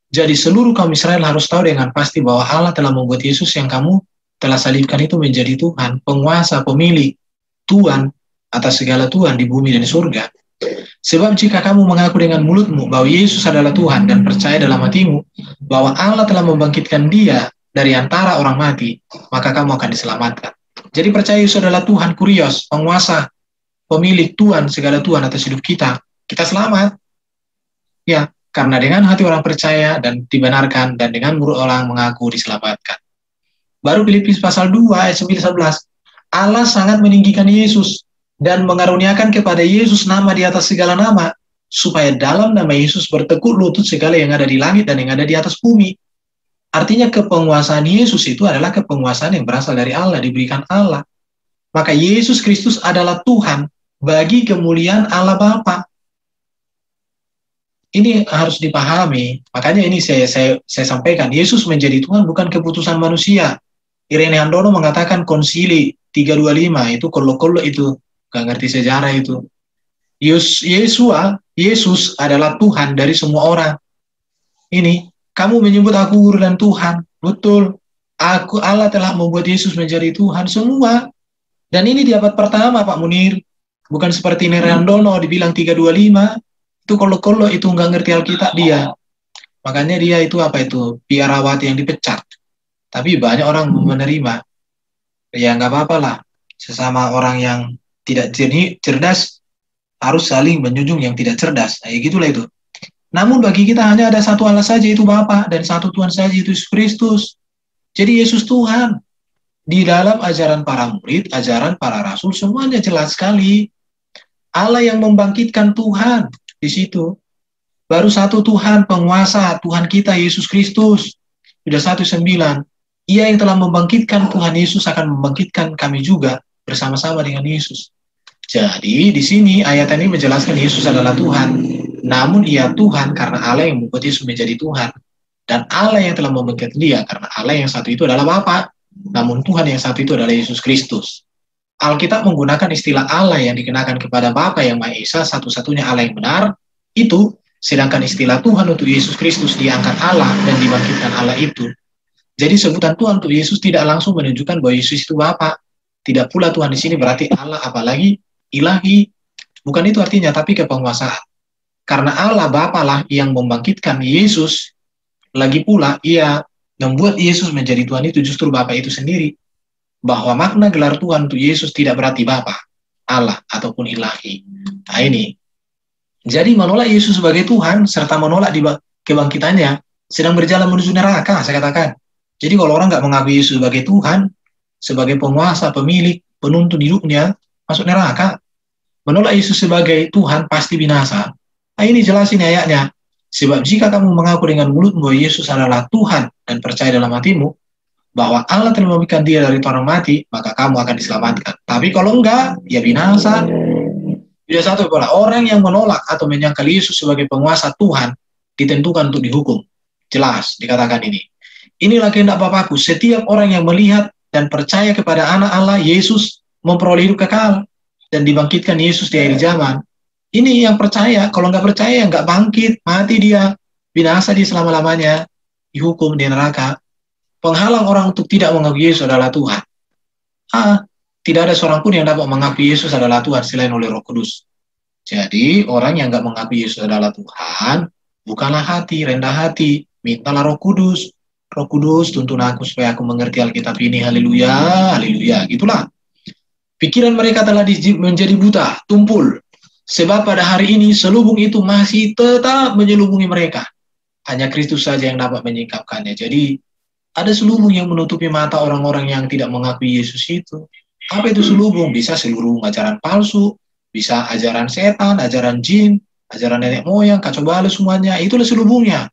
jadi seluruh kaum Israel harus tahu dengan pasti bahwa Allah telah membuat Yesus yang kamu telah salibkan itu menjadi Tuhan, penguasa, pemilik, Tuhan atas segala Tuhan di bumi dan di surga. Sebab jika kamu mengaku dengan mulutmu bahwa Yesus adalah Tuhan dan percaya dalam hatimu bahwa Allah telah membangkitkan dia dari antara orang mati, maka kamu akan diselamatkan. Jadi percaya Yesus adalah Tuhan Kurios, penguasa, pemilik Tuhan, segala Tuhan atas hidup kita, kita selamat. Ya, karena dengan hati orang percaya dan dibenarkan, dan dengan mulut orang mengaku diselamatkan. Baru Filipi pasal 2 ayat 9-11. Allah sangat meninggikan Yesus dan mengaruniakan kepada Yesus nama di atas segala nama, supaya dalam nama Yesus bertekuk lutut segala yang ada di langit dan yang ada di atas bumi. Artinya kepenguasaan Yesus itu adalah kepenguasaan yang berasal dari Allah, diberikan Allah. Maka Yesus Kristus adalah Tuhan bagi kemuliaan Allah Bapa. Ini harus dipahami. Makanya ini saya sampaikan, Yesus menjadi Tuhan bukan keputusan manusia. Irene Handono mengatakan konsili 325 itu kollo-kollo itu, gak ngerti sejarah itu. Yesus adalah Tuhan dari semua orang. Ini, kamu menyebut aku guru dan Tuhan. Betul. Allah telah membuat Yesus menjadi Tuhan semua. Dan ini di abad pertama, Pak Munir. Bukan seperti Irene Handono dibilang 325. Itu kollo-kollo itu nggak ngerti Alkitab dia. Makanya dia itu apa itu? Biarawati yang dipecat. Tapi banyak orang menerima. Ya nggak apa-apa lah. Sesama orang yang tidak cerdas harus saling menjunjung yang tidak cerdas. Nah, gitulah itu. Namun bagi kita hanya ada satu Allah saja, itu Bapa, dan satu Tuhan saja, itu Yesus Kristus. Jadi Yesus Tuhan. Di dalam ajaran para murid, ajaran para rasul, semuanya jelas sekali. Allah yang membangkitkan Tuhan di situ. Baru satu Tuhan, penguasa, Tuhan kita, Yesus Kristus. Sudah 1:9. Ia yang telah membangkitkan Tuhan Yesus akan membangkitkan kami juga bersama-sama dengan Yesus. Jadi di sini ayat ini menjelaskan Yesus adalah Tuhan. Namun ia Tuhan karena Allah yang membuat Yesus menjadi Tuhan. Dan Allah yang telah membangkitkan dia karena Allah yang satu itu adalah Bapa. Namun Tuhan yang satu itu adalah Yesus Kristus. Alkitab menggunakan istilah Allah yang dikenakan kepada Bapa yang Maha Esa, satu-satunya Allah yang benar, itu, sedangkan istilah Tuhan untuk Yesus Kristus diangkat Allah dan dibangkitkan Allah itu. Jadi sebutan Tuhan untuk Yesus tidak langsung menunjukkan bahwa Yesus itu Bapa. Tidak pula Tuhan di sini berarti Allah, apalagi ilahi. Bukan itu artinya, tapi kepenguasaan. Karena Allah Bapa lah yang membangkitkan Yesus, lagi pula ia membuat Yesus menjadi Tuhan itu justru Bapa itu sendiri. Bahwa makna gelar Tuhan untuk Yesus tidak berarti Bapa, Allah, ataupun ilahi. Nah ini. Jadi menolak Yesus sebagai Tuhan, serta menolak kebangkitannya, sedang berjalan menuju neraka, saya katakan. Jadi kalau orang nggak mengakui Yesus sebagai Tuhan, sebagai penguasa, pemilik, penuntun hidupnya, masuk neraka. Menolak Yesus sebagai Tuhan pasti binasa. Nah ini jelasin ayatnya. Sebab jika kamu mengaku dengan mulut bahwa Yesus adalah Tuhan dan percaya dalam hatimu bahwa Allah telah membangkitkan dia dari orang mati, maka kamu akan diselamatkan. Tapi kalau enggak, ya binasa. Tidak satu pula orang yang menolak atau menyangkal Yesus sebagai penguasa Tuhan ditentukan untuk dihukum. Jelas dikatakan ini. Inilah kehendak Bapakku, setiap orang yang melihat dan percaya kepada anak Allah Yesus memperoleh hidup kekal dan dibangkitkan Yesus di akhir zaman. Ini yang percaya. Kalau nggak percaya, nggak bangkit, mati dia, binasa dia selama-lamanya, dihukum di neraka. Penghalang orang untuk tidak mengakui Yesus adalah Tuhan. Tidak ada seorang pun yang dapat mengakui Yesus adalah Tuhan selain oleh Roh Kudus. Jadi orang yang nggak mengakui Yesus adalah Tuhan, bukanlah hati, rendah hati, mintalah Roh Kudus. Roh Kudus tuntun aku supaya aku mengerti Alkitab ini. Haleluya, haleluya. Gitulah. Pikiran mereka telah menjadi buta, tumpul. Sebab pada hari ini selubung itu masih tetap menyelubungi mereka. Hanya Kristus saja yang dapat menyingkapkannya. Jadi ada selubung yang menutupi mata orang-orang yang tidak mengakui Yesus itu. Apa itu selubung? Bisa seluruh ajaran palsu, bisa ajaran setan, ajaran jin, ajaran nenek moyang, kacau balau semuanya. Itulah selubungnya.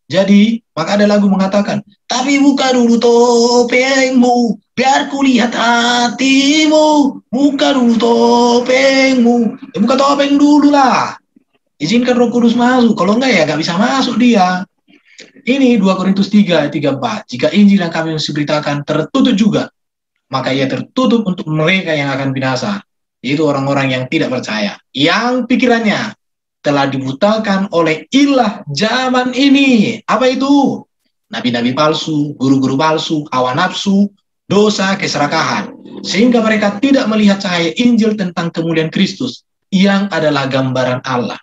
Jadi, maka ada lagu mengatakan, tapi buka dulu topengmu, biar ku lihat hatimu. Buka dulu topengmu. Buka topeng dulu lah. Izinkan Roh Kudus masuk. Kalau enggak ya enggak bisa masuk dia. Ini 2 Korintus 3:3-4. Jika Injil yang kami beritakan tertutup juga, maka ia tertutup untuk mereka yang akan binasa. Yaitu orang-orang yang tidak percaya. Yang pikirannya telah dibutakan oleh ilah zaman ini. Apa itu? Nabi-nabi palsu, guru-guru palsu, hawa nafsu, dosa, keserakahan. Sehingga mereka tidak melihat cahaya Injil tentang kemuliaan Kristus yang adalah gambaran Allah.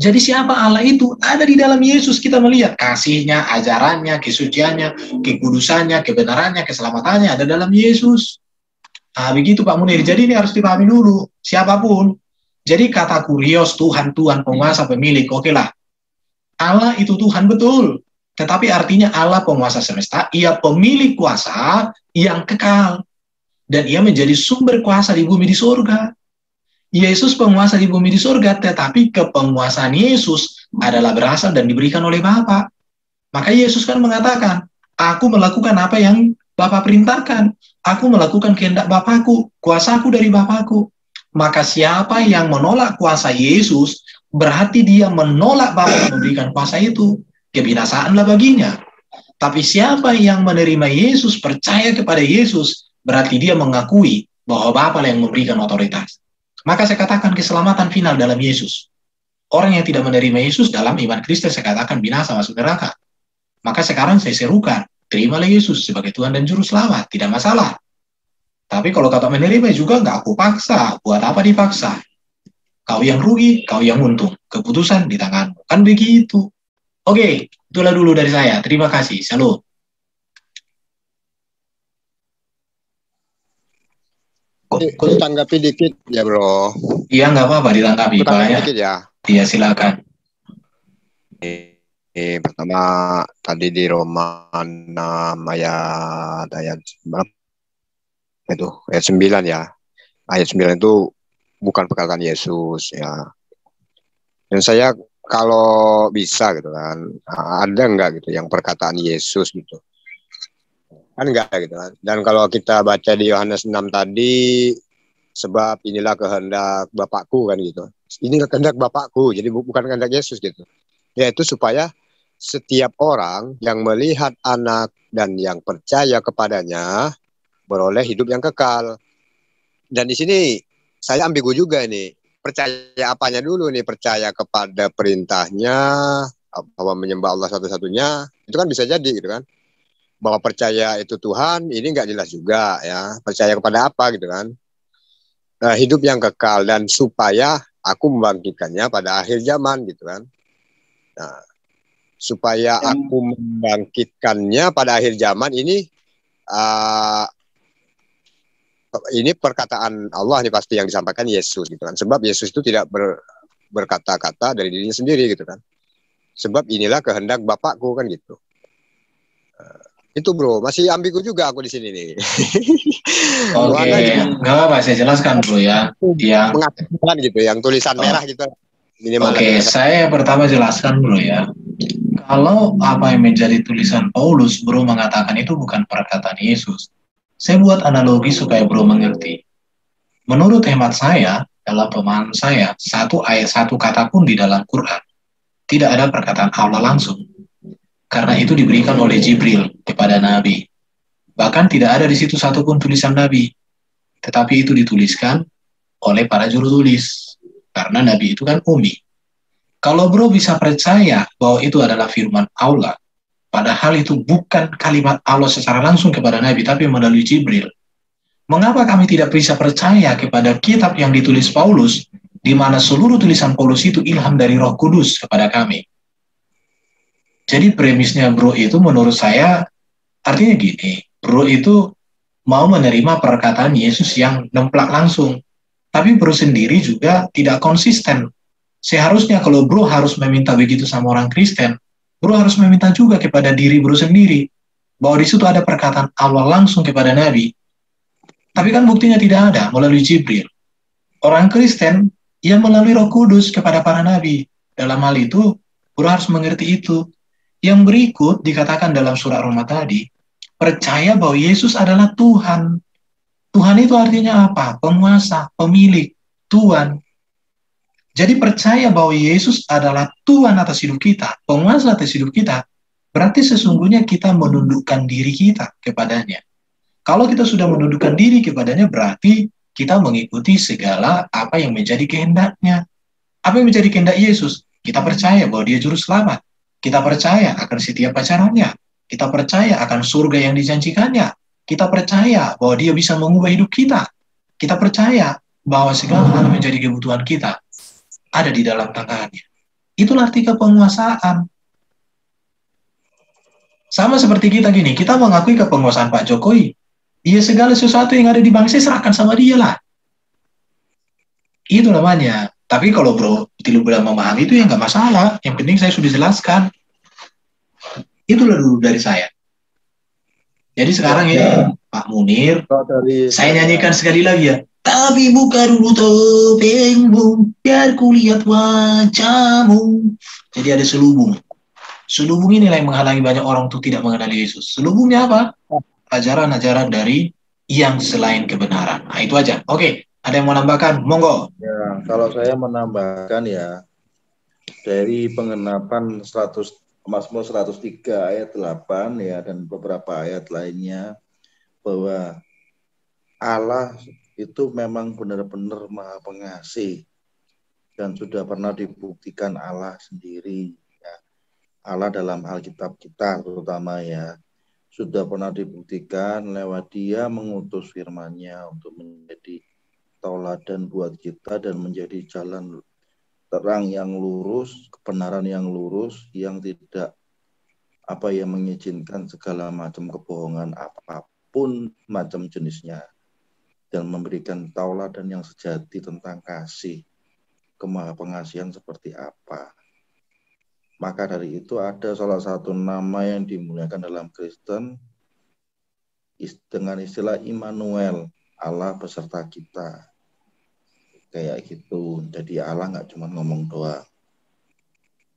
Jadi siapa Allah itu? Ada di dalam Yesus. Kita melihat kasihnya, ajarannya, kesuciannya, kekudusannya, kebenarannya, keselamatannya ada dalam Yesus. Nah, begitu Pak Munir. Jadi ini harus dipahami dulu. Siapapun. Jadi kata kurios, Tuhan, penguasa, pemilik. Oke lah. Allah itu Tuhan, betul. Tetapi artinya Allah penguasa semesta, ia pemilik kuasa yang kekal. Dan ia menjadi sumber kuasa di bumi di surga. Yesus penguasa di bumi di surga, tetapi kepenguasaan Yesus adalah berasal dan diberikan oleh Bapa. Maka Yesus kan mengatakan, aku melakukan apa yang Bapa perintahkan. Aku melakukan kehendak Bapakku, kuasaku dari Bapakku. Maka siapa yang menolak kuasa Yesus, berarti dia menolak Bapa yang memberikan kuasa itu. Kebinasaanlah baginya. Tapi siapa yang menerima Yesus, percaya kepada Yesus, berarti dia mengakui bahwa Bapa yang memberikan otoritas. Maka saya katakan keselamatan final dalam Yesus. Orang yang tidak menerima Yesus dalam iman Kristen, saya katakan binasa, masuk neraka. Maka sekarang saya serukan, terimalah Yesus sebagai Tuhan dan Juru Selamat, tidak masalah. Tapi kalau kata menerima juga nggak aku paksa, buat apa dipaksa? Kau yang rugi, kau yang untung. Keputusan di tanganmu. Kan begitu. Oke, itulah dulu dari saya. Terima kasih. Salut. Kok tanggapi dikit ya bro? Iya nggak apa-apa ditanggapi Pak ya. Dikit ya. Iya silakan. Pertama tadi di Roma 6 ayat itu ayat 9 ya. Ayat 9 itu bukan perkataan Yesus ya. Dan saya kalau bisa gitu kan, ada enggak gitu yang perkataan Yesus gitu? Kan enggak gitu kan. Dan kalau kita baca di Yohanes 6 tadi, sebab inilah kehendak Bapakku kan gitu. Ini kehendak Bapakku, jadi bukan kehendak Yesus gitu. Yaitu supaya setiap orang yang melihat anak dan yang percaya kepadanya beroleh hidup yang kekal. Dan di sini saya ambigu juga nih. Percaya apanya dulu nih? Percaya kepada perintahnya, bahwa menyembah Allah satu-satunya, itu kan bisa jadi gitu kan. Bahwa percaya itu Tuhan, ini nggak jelas juga ya. Percaya kepada apa gitu kan. Hidup yang kekal dan supaya aku membangkitkannya pada akhir zaman gitu kan. Nah, supaya aku membangkitkannya pada akhir zaman ini perkataan Allah nih pasti yang disampaikan Yesus gitu kan. Sebab Yesus itu tidak berkata-kata dari dirinya sendiri gitu kan. Sebab inilah kehendak Bapakku kan gitu. Itu bro, masih ambigu juga aku di sini nih. Oke, nggak apa-apa, saya jelaskan bro ya. Yang mengatakan gitu, yang tulisan merah gitu. Oke, saya pertama jelaskan bro ya. Kalau apa yang menjadi tulisan Paulus, bro mengatakan itu bukan perkataan Yesus. Saya buat analogi supaya bro mengerti. Menurut hemat saya, dalam pemahaman saya, satu ayat satu kata pun di dalam Quran tidak ada perkataan Allah langsung. Karena itu diberikan oleh Jibril kepada Nabi. Bahkan tidak ada di situ satupun tulisan Nabi. Tetapi itu dituliskan oleh para juru tulis. Karena Nabi itu kan ummi. Kalau bro bisa percaya bahwa itu adalah firman Allah, padahal itu bukan kalimat Allah secara langsung kepada Nabi, tapi melalui Jibril. Mengapa kami tidak bisa percaya kepada kitab yang ditulis Paulus, di mana seluruh tulisan Paulus itu ilham dari Roh Kudus kepada kami? Jadi premisnya bro itu menurut saya, artinya gini, bro itu mau menerima perkataan Yesus yang nemplak langsung. Tapi bro sendiri juga tidak konsisten. Seharusnya kalau bro harus meminta begitu sama orang Kristen, bro harus meminta juga kepada diri bro sendiri, bahwa di situ ada perkataan Allah langsung kepada Nabi. Tapi kan buktinya tidak ada, melalui Jibril. Orang Kristen, ia melalui Roh Kudus kepada para Nabi. Dalam hal itu, bro harus mengerti itu. Yang berikut dikatakan dalam surat Roma tadi, percaya bahwa Yesus adalah Tuhan. Tuhan itu artinya apa? Penguasa, pemilik, Tuhan. Jadi percaya bahwa Yesus adalah Tuhan atas hidup kita, penguasa atas hidup kita, berarti sesungguhnya kita menundukkan diri kita kepadanya. Kalau kita sudah menundukkan diri kepadanya, berarti kita mengikuti segala apa yang menjadi kehendaknya. Apa yang menjadi kehendak Yesus? Kita percaya bahwa dia juru selamat. Kita percaya akan setiap ajarannya. Kita percaya akan surga yang dijanjikannya. Kita percaya bahwa dia bisa mengubah hidup kita. Kita percaya bahwa segala hal menjadi kebutuhan kita ada di dalam tangannya. Itulah arti kepenguasaan. Sama seperti kita gini, kita mengakui kepenguasaan Pak Jokowi. Ya segala sesuatu yang ada di bangsa serahkan sama dia lah. Itu namanya. Tapi kalau bro, tidak boleh memahami itu ya nggak masalah. Yang penting saya sudah jelaskan. Itulah dulu dari saya. Jadi sekarang ya Pak Munir, saya nyanyikan sekali lagi ya. Tapi buka dulu topengmu, biar kulihat wajahmu. Jadi ada selubung. Selubung inilah yang menghalangi banyak orang untuk tidak mengenali Yesus. Selubungnya apa? Ajaran-ajaran dari yang selain kebenaran. Nah, itu aja. Oke, ada yang mau nambahkan? Monggo. Ya, kalau saya menambahkan ya, dari pengenapan Mazmur 103 ayat 8 ya, dan beberapa ayat lainnya, bahwa Allah itu memang benar-benar Maha Pengasih, dan sudah pernah dibuktikan Allah sendiri. Ya. Allah dalam Alkitab kita terutama ya, sudah pernah dibuktikan lewat Dia mengutus firman-Nya untuk menjadi tauladan buat kita dan menjadi jalan terang yang lurus, kebenaran yang lurus, yang tidak mengizinkan segala macam kebohongan apapun macam jenisnya, dan memberikan tauladan yang sejati tentang kasih, kemaha-pengasihan seperti apa. Maka dari itu ada salah satu nama yang dimuliakan dalam Kristen dengan istilah Immanuel, Allah beserta kita. Kayak gitu. Jadi Allah nggak cuma ngomong doang.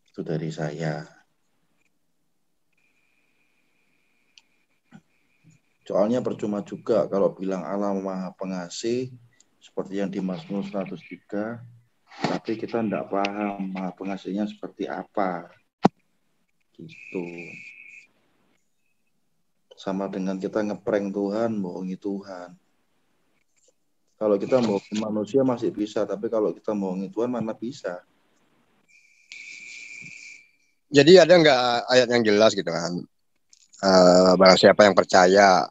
Itu dari saya. Soalnya percuma juga kalau bilang Allah Maha Pengasih seperti yang di Mazmur 103, tapi kita tidak paham Maha Pengasihnya seperti apa. Gitu. Sama dengan kita ngeprank Tuhan, bohongi Tuhan. Kalau kita bohongi manusia masih bisa, tapi kalau kita bohongi Tuhan mana bisa. Jadi ada nggak ayat yang jelas gitu kan? Barang siapa yang percaya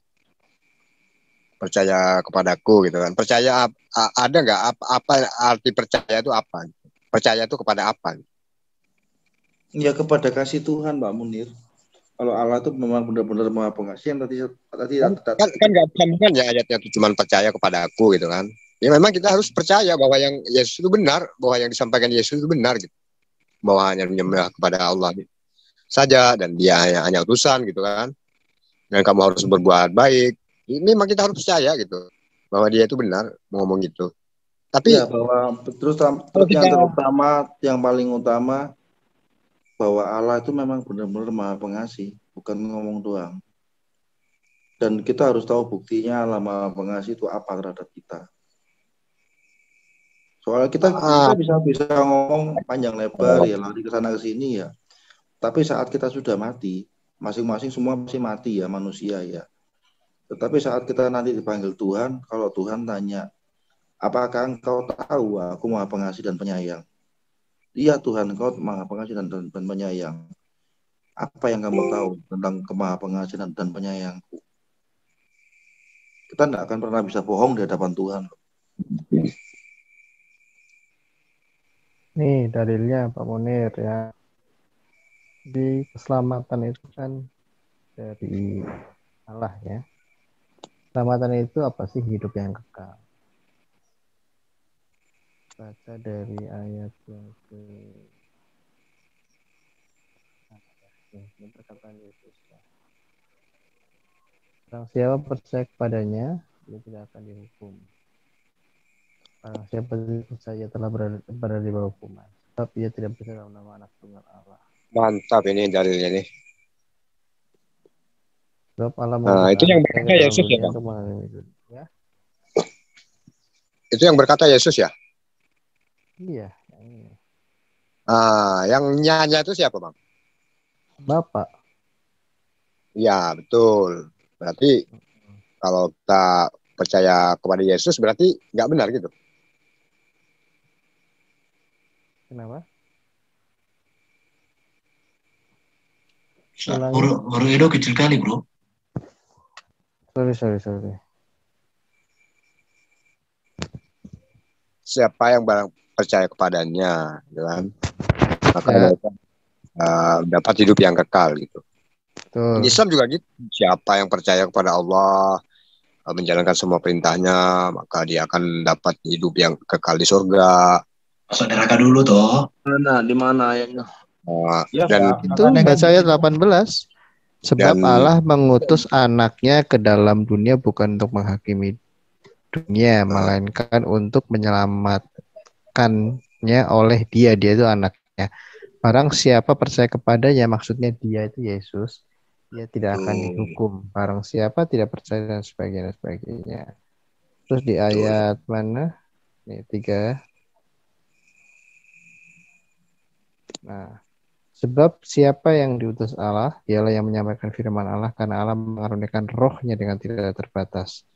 kepadaku gitu kan? Percaya ada nggak apa arti percaya itu apa? Percaya itu kepada apa? Ya kepada kasih Tuhan, Pak Munir. Kalau Allah itu memang benar-benar Maha Pengasih, kan nggak sambungan ya ayatnya itu cuma percaya kepada aku gitu kan? Ya memang kita harus percaya bahwa yang Yesus itu benar, bahwa yang disampaikan Yesus itu benar gitu. Bahwa hanya menyembah kepada Allah saja dan Dia hanya utusan gitu kan. Dan kamu harus berbuat baik. Ini memang kita harus percaya gitu bahwa Dia itu benar ngomong gitu. Tapi ya, bahwa terus yang paling utama bahwa Allah itu memang benar-benar Maha Pengasih, bukan ngomong doang. Dan kita harus tahu buktinya Allah Maha Pengasih itu apa terhadap kita. Soalnya kita bisa ngomong panjang lebar ya, lari ke sana ke sini ya. Tapi saat kita sudah mati, masing-masing semua masih mati ya, manusia ya. Tetapi saat kita nanti dipanggil Tuhan, kalau Tuhan tanya, apakah engkau tahu aku Maha Pengasih dan Penyayang? Iya Tuhan, engkau Maha Pengasih dan Penyayang. Apa yang kamu tahu tentang Maha Pengasih dan Penyayangku? Kita tidak akan pernah bisa bohong di hadapan Tuhan. Nih dalilnya Pak Munir ya. Di keselamatan itu kan dari Allah ya. Keselamatan itu apa sih? Hidup yang kekal. Baca dari ayat yang ini perkataan Yesus ya. Barang siapa percaya kepadanya, dia tidak akan dihukum. Barang siapa percaya telah berada di bawah hukuman, sebab ia tidak percaya dalam nama Anak Tunggal Allah. Mantap ini dalilnya nih. Sebab Allah itu yang berkata Yesus ya, Bang? Ya? Itu yang berkata Yesus ya? Iya. Yang nyanyi itu siapa, Bang? Bapak. Iya, betul. Berarti kalau kita percaya kepada Yesus berarti nggak benar gitu. Kenapa? Bro Edo kecil kali, bro. Sorry. Siapa yang percaya kepadanya, gitu kan? maka mereka dapat hidup yang kekal gitu. Islam juga gitu. Siapa yang percaya kepada Allah, menjalankan semua perintahnya, maka dia akan dapat hidup yang kekal di surga. Masuk neraka dulu toh. Di mana ayatnya? Dan itu baca ayat 18. Sebab Allah mengutus anaknya ke dalam dunia bukan untuk menghakimi dunia, melainkan untuk menyelamatkannya oleh dia itu anaknya. Barang siapa percaya kepadanya, maksudnya dia itu Yesus, dia tidak akan dihukum. Barang siapa tidak percaya dan sebagainya. Terus di ayat mana? Nih 3. Nah, sebab siapa yang diutus Allah, dialah yang menyampaikan firman Allah, karena Allah mengaruniakan rohnya dengan tidak terbatas.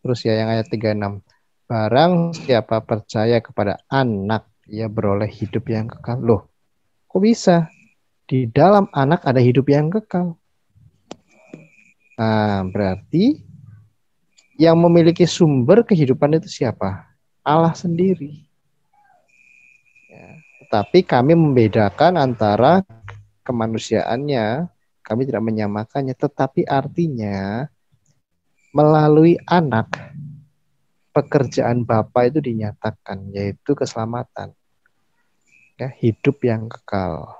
Terus ya yang ayat 36. Barang siapa percaya kepada anak, ia beroleh hidup yang kekal. Loh, kok bisa? Di dalam anak ada hidup yang kekal. Nah, berarti yang memiliki sumber kehidupan itu siapa? Allah sendiri. Ya. Tetapi kami membedakan antara kemanusiaannya, kami tidak menyamakannya, tetapi artinya melalui anak pekerjaan Bapa itu dinyatakan, yaitu keselamatan, ya, hidup yang kekal.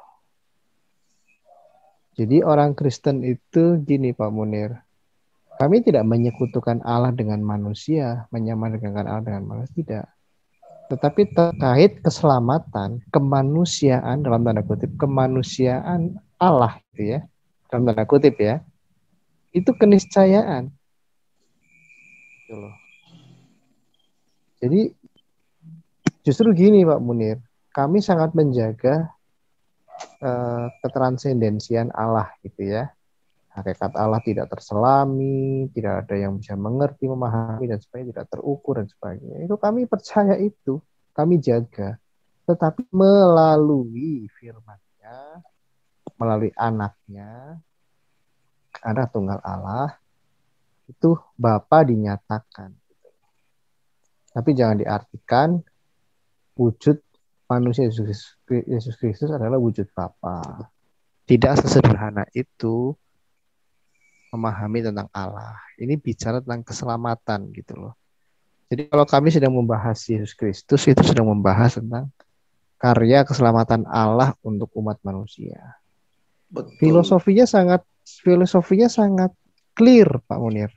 Jadi orang Kristen itu gini Pak Munir, kami tidak menyekutukan Allah dengan manusia, menyamakan Allah dengan manusia, tidak. Tetapi terkait keselamatan, kemanusiaan dalam tanda kutip, kemanusiaan Allah itu ya, dalam tanda kutip ya, itu keniscayaan. Gitu loh. Jadi justru gini Pak Munir, kami sangat menjaga ketransendensian Allah gitu ya. Hakikat Allah tidak terselami, tidak ada yang bisa mengerti, memahami, dan sebagainya, tidak terukur, dan sebagainya. Itu kami percaya itu, kami jaga. Tetapi melalui firman-Nya, melalui anaknya, ada tunggal Allah, itu Bapa dinyatakan. Tapi jangan diartikan wujud manusia Yesus Kristus adalah wujud Bapa. Tidak sesederhana itu memahami tentang Allah. Ini bicara tentang keselamatan gitu loh. Jadi kalau kami sedang membahas Yesus Kristus, itu sedang membahas tentang karya keselamatan Allah untuk umat manusia. Betul. Filosofinya sangat clear Pak Munir.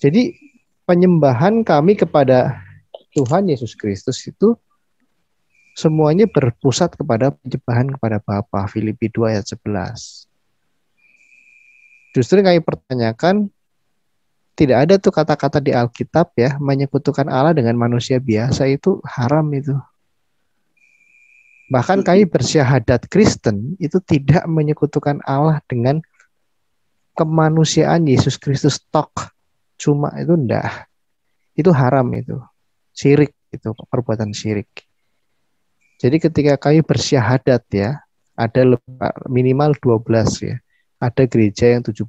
Jadi penyembahan kami kepada Tuhan Yesus Kristus itu semuanya berpusat kepada penyembahan kepada Bapa. Filipi 2 ayat 11. Justru kami pertanyakan, tidak ada tuh kata-kata di Alkitab ya, menyekutukan Allah dengan manusia biasa, itu haram itu. Bahkan kami bersyahadat Kristen itu tidak menyekutukan Allah dengan kemanusiaan Yesus Kristus tok. Cuma itu enggak. Itu haram itu. Syirik itu, perbuatan syirik. Jadi ketika kami bersyahadat ya, ada minimal 12 ya. Ada gereja yang 17,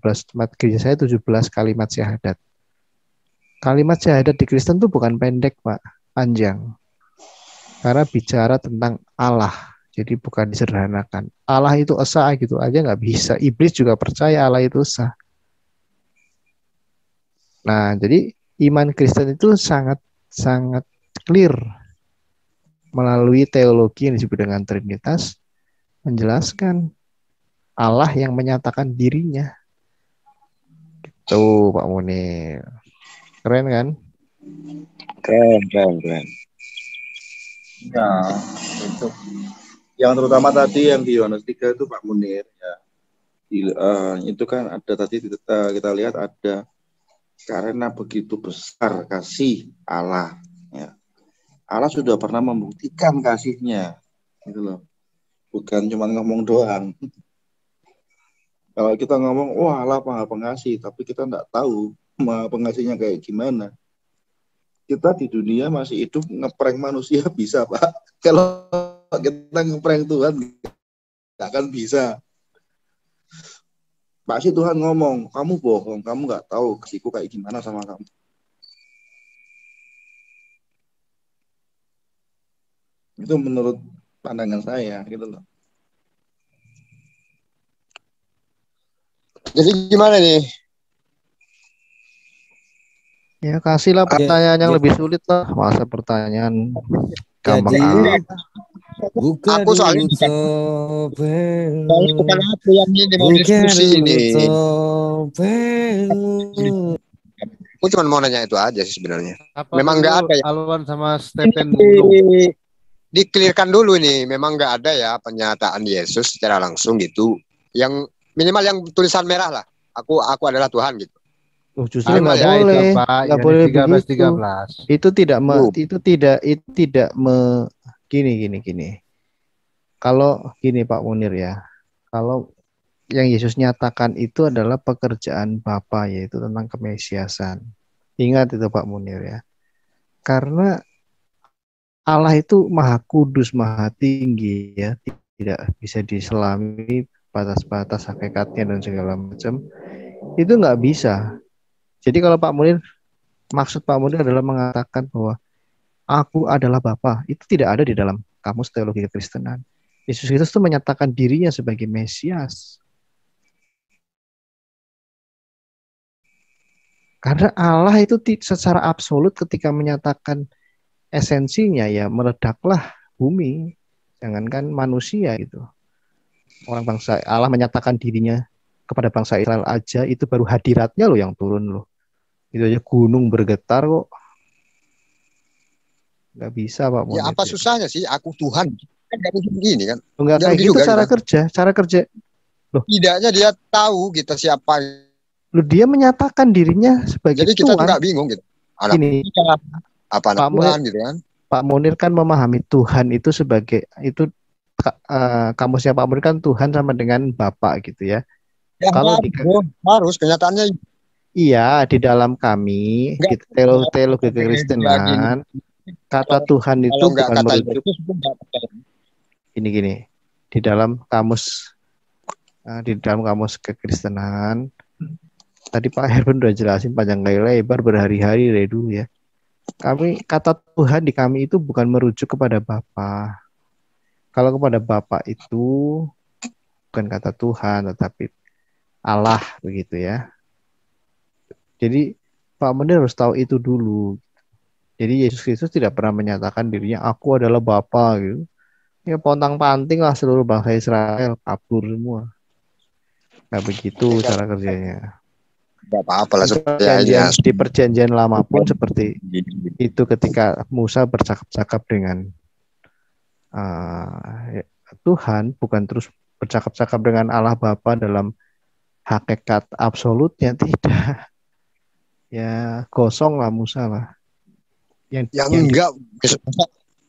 gereja saya 17 kalimat syahadat. Kalimat syahadat di Kristen itu bukan pendek Pak, panjang. Karena bicara tentang Allah, jadi bukan disederhanakan. Allah itu esa gitu aja nggak bisa. Iblis juga percaya Allah itu esa. Nah, jadi iman Kristen itu sangat clear melalui teologi yang disebut dengan Trinitas, menjelaskan Allah yang menyatakan dirinya. Gitu Pak Munir. Keren kan? Keren. Ya, itu. Yang terutama tadi yang di Yohanes 3 itu Pak Munir ya. Itu kan ada tadi kita lihat ada karena begitu besar kasih Allah ya. Allah sudah pernah membuktikan kasihnya gitu loh. Bukan cuma ngomong doang. Kalau kita ngomong, wah Allah Maha Pengasih, tapi kita nggak tahu Maha Pengasihnya kayak gimana. Kita di dunia masih hidup ngeprank manusia bisa Pak. Kalau kita ngeprank Tuhan nggak akan bisa. Pasti Tuhan ngomong, kamu bohong, kamu nggak tahu kasihku kayak gimana sama kamu. Itu menurut pandangan saya gitu loh. Jadi gimana nih? Ya kasihlah pertanyaan yang lebih sulit lah. Masa pertanyaan gampang bukan aku soalnya bukan aku yang ini mau diskusi ini. Aku cuma mau nanya itu aja sih sebenarnya. Memang nggak ada ya. Alwan sama Stephen Dikelirkan dulu ini. Memang nggak ada ya pernyataan Yesus secara langsung gitu. Yang minimal yang tulisan merah lah. Aku adalah Tuhan gitu. Justru nggak boleh, nggak boleh begitu. Itu tidak gini. Kalau gini Pak Munir ya, kalau yang Yesus nyatakan itu adalah pekerjaan Bapa, yaitu tentang kemesiasan. Ingat itu Pak Munir ya. Karena Allah itu maha kudus, maha tinggi ya, tidak bisa diselami batas-batas hakikatnya dan segala macam. Itu nggak bisa. Jadi kalau maksud Pak Munir adalah mengatakan bahwa aku adalah Bapa, itu tidak ada di dalam kamus teologi kekristenan. Yesus Kristus itu menyatakan dirinya sebagai Mesias. Karena Allah itu secara absolut ketika menyatakan esensinya ya meledaklah bumi, jangankan manusia gitu. Orang bangsa Allah menyatakan dirinya kepada bangsa Israel aja, itu baru hadiratnya loh yang turun loh. Itu aja gunung bergetar kok. Nggak bisa Pak Munir. Ya apa susahnya sih aku Tuhan? Kan nggak mungkin begini kan? Nggak kayak gitu cara kerja. Loh. Tidaknya dia tahu kita siapa. Loh, dia menyatakan dirinya sebagai Jadi kita Tuhan. nggak bingung gitu. Ini apa anak Tuhan gitu kan? Pak Munir kan memahami Tuhan itu sebagai itu kamusnya Pak Munir kan Tuhan sama dengan Bapak gitu ya. Ya, kalau harus kenyataannya. Iya, di dalam kami teologi kekristenan kata Tuhan itu bukan merujuk. Gini. Di dalam kamus kekristenan tadi Pak Herben udah jelasin panjang kali lebar berhari-hari dari dulu ya. Kata Tuhan di kami itu bukan merujuk kepada Bapa. Kalau kepada Bapa itu bukan kata Tuhan tetapi Allah begitu ya. Jadi Pak Munir harus tahu itu dulu. Jadi Yesus Kristus tidak pernah menyatakan dirinya aku adalah Bapa gitu. Ya pontang-panting lah seluruh bangsa Israel kabur semua. Nah begitu cara kerjanya. Tidak apa-apa lah. Di perjanjian lama pun seperti itu ketika Musa bercakap-cakap dengan Tuhan, bukan terus bercakap-cakap dengan Allah Bapa dalam hakikat absolutnya, tidak. Ya kosong lah Musa lah. Yang enggak,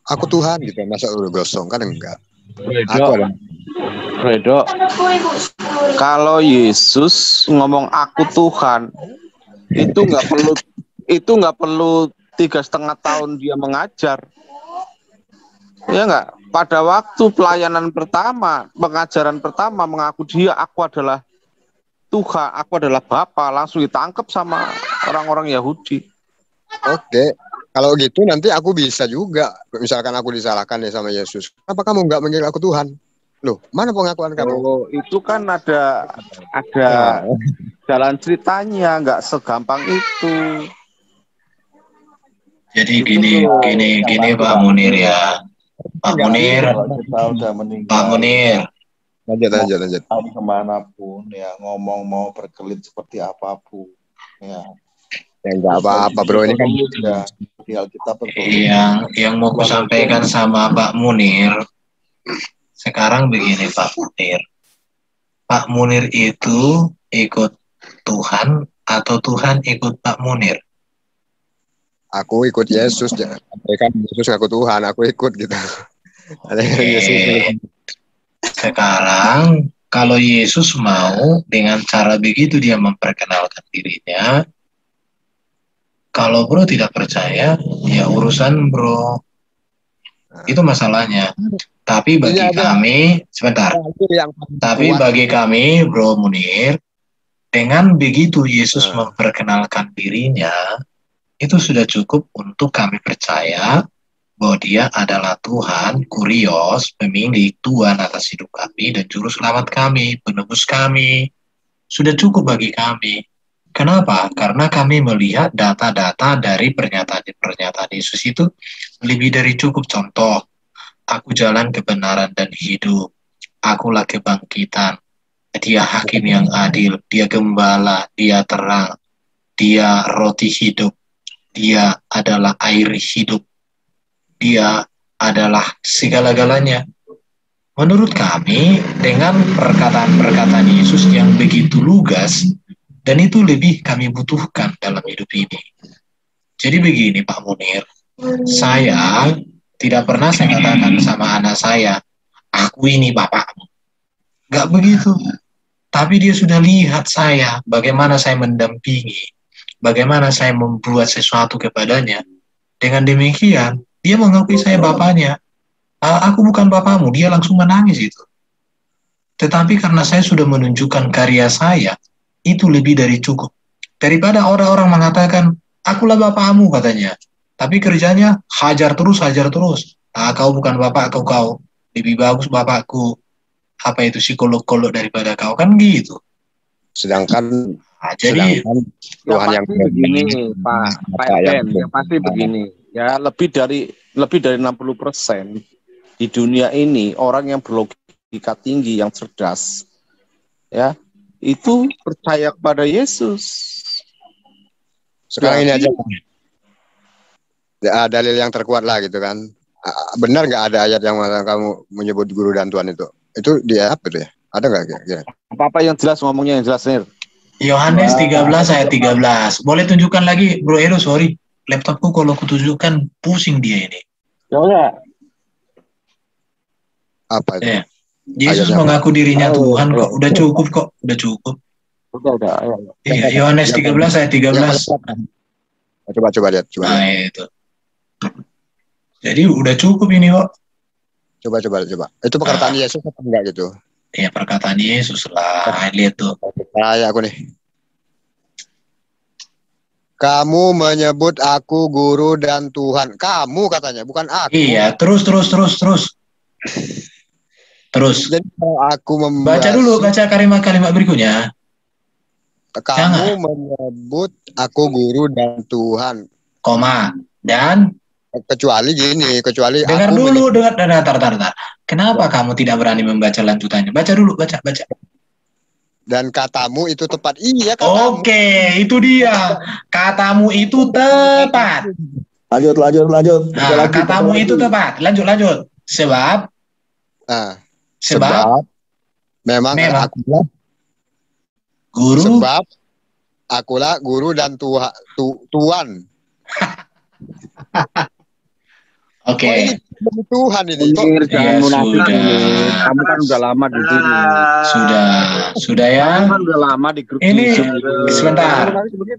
aku Tuhan gitu, masa udah gosong kan enggak. Redo, kalau Yesus ngomong aku Tuhan, itu nggak perlu 3,5 tahun dia mengajar, ya nggak? Pada waktu pelayanan pertama, pengajaran pertama mengaku dia aku adalah Tuhan, aku adalah Bapa, langsung ditangkap sama orang-orang Yahudi. Oke, kalau gitu nanti aku bisa juga, misalkan aku disalahkan ya sama Yesus, kenapa kamu nggak manggil aku Tuhan? Loh, mana pengakuan kamu? Oh, itu kan ada jalan ceritanya, nggak segampang itu. Jadi gini Pak Munir ya, Pak Munir. Lanjut. Kemanapun ya ngomong mau berkelit seperti apapun ya. Ya nggak apa-apa bro, ini kan kita yang mau aku sampaikan sama Pak Munir. Sekarang begini Pak Munir. Pak Munir itu ikut Tuhan atau Tuhan ikut Pak Munir? Aku ikut Yesus, kan Yesus ngaku Tuhan, aku ikut gitu. Sekarang kalau Yesus mau dengan cara begitu dia memperkenalkan dirinya, kalau bro tidak percaya, ya urusan bro. Itu masalahnya. Tapi bagi kami, sebentar. Tapi bagi kami, Bro Munir, dengan begitu Yesus memperkenalkan dirinya, itu sudah cukup untuk kami percaya bahwa dia adalah Tuhan, Kurios, pemilik Tuhan atas hidup kami, dan Juru Selamat kami, penebus kami. Sudah cukup bagi kami. Kenapa? Karena kami melihat data-data dari pernyataan Yesus itu lebih dari cukup. Contoh, aku jalan kebenaran dan hidup. Akulah kebangkitan. Dia hakim yang adil. Dia gembala. Dia terang. Dia roti hidup. Dia adalah air hidup. Dia adalah segala-galanya. Menurut kami, dengan perkataan-perkataan Yesus yang begitu lugas, dan itu lebih kami butuhkan dalam hidup ini. Jadi begini Pak Munir, saya tidak pernah saya katakan sama anak saya, aku ini bapakmu. Gak begitu. Tapi dia sudah lihat saya, bagaimana saya mendampingi, bagaimana saya membuat sesuatu kepadanya. Dengan demikian, dia mengakui saya bapaknya. Aku bukan bapakmu, dia langsung menangis itu. Tetapi karena saya sudah menunjukkan karya saya, itu lebih dari cukup. Daripada orang-orang mengatakan, akulah bapakmu katanya. Tapi kerjanya hajar terus. Kau bukan bapak kau. Lebih bagus bapakku. Apa itu psikolog-kolog daripada kau, kan gitu. Sedangkan jadi Tuhan yang begini, Pak Erben, yang pasti begini. Ya, lebih dari 60% di dunia ini orang yang berlogika tinggi, yang cerdas, ya, itu percaya kepada Yesus. Sekarang ini aja dalil yang terkuat lah gitu kan. Benar nggak ada ayat yang kamu menyebut guru dan Tuhan itu? Itu dia apa tuh ya? Ada nggak kira-kira? Apa yang jelas, ngomongnya yang jelas, Nir? Yohanes 13 ayat 13. Boleh tunjukkan lagi, Bro Ero, sorry. Laptopku kalau kutunjukkan pusing dia ini. Ya. Apa itu? Yesus mengaku dirinya Tuhan kok. Udah cukup kok. Udah cukup. Udah. Iya, Yohanes 13 ayat 13. Coba lihat. Nah, itu. Jadi udah cukup ini kok. Coba. Itu perkataan Yesus apa enggak gitu? Iya, perkataan Yesus lah. Lihat tuh. Kayak aku nih. Kamu menyebut aku guru dan Tuhan. Kamu katanya, bukan aku. Iya, terus. Jadi kalau aku baca kalimat berikutnya. Kamu menyebut aku guru dan Tuhan. Koma. Dan kecuali dengar aku dulu, tar. Kenapa kamu tidak berani membaca lanjutannya? Baca dulu, baca. Dan katamu itu tepat. Iya, katamu. Oke, itu dia. Katamu itu tepat. Lanjut. Nah, katamu itu tepat. Lanjut. Sebab memang akulah guru. Sebab akulah guru dan Tuhan. Oke. Tuhan ini. Ya, sudah. Kamu kan udah lama di sini. Sudah ya. Kamu kan udah lama di grup ini. Sebentar.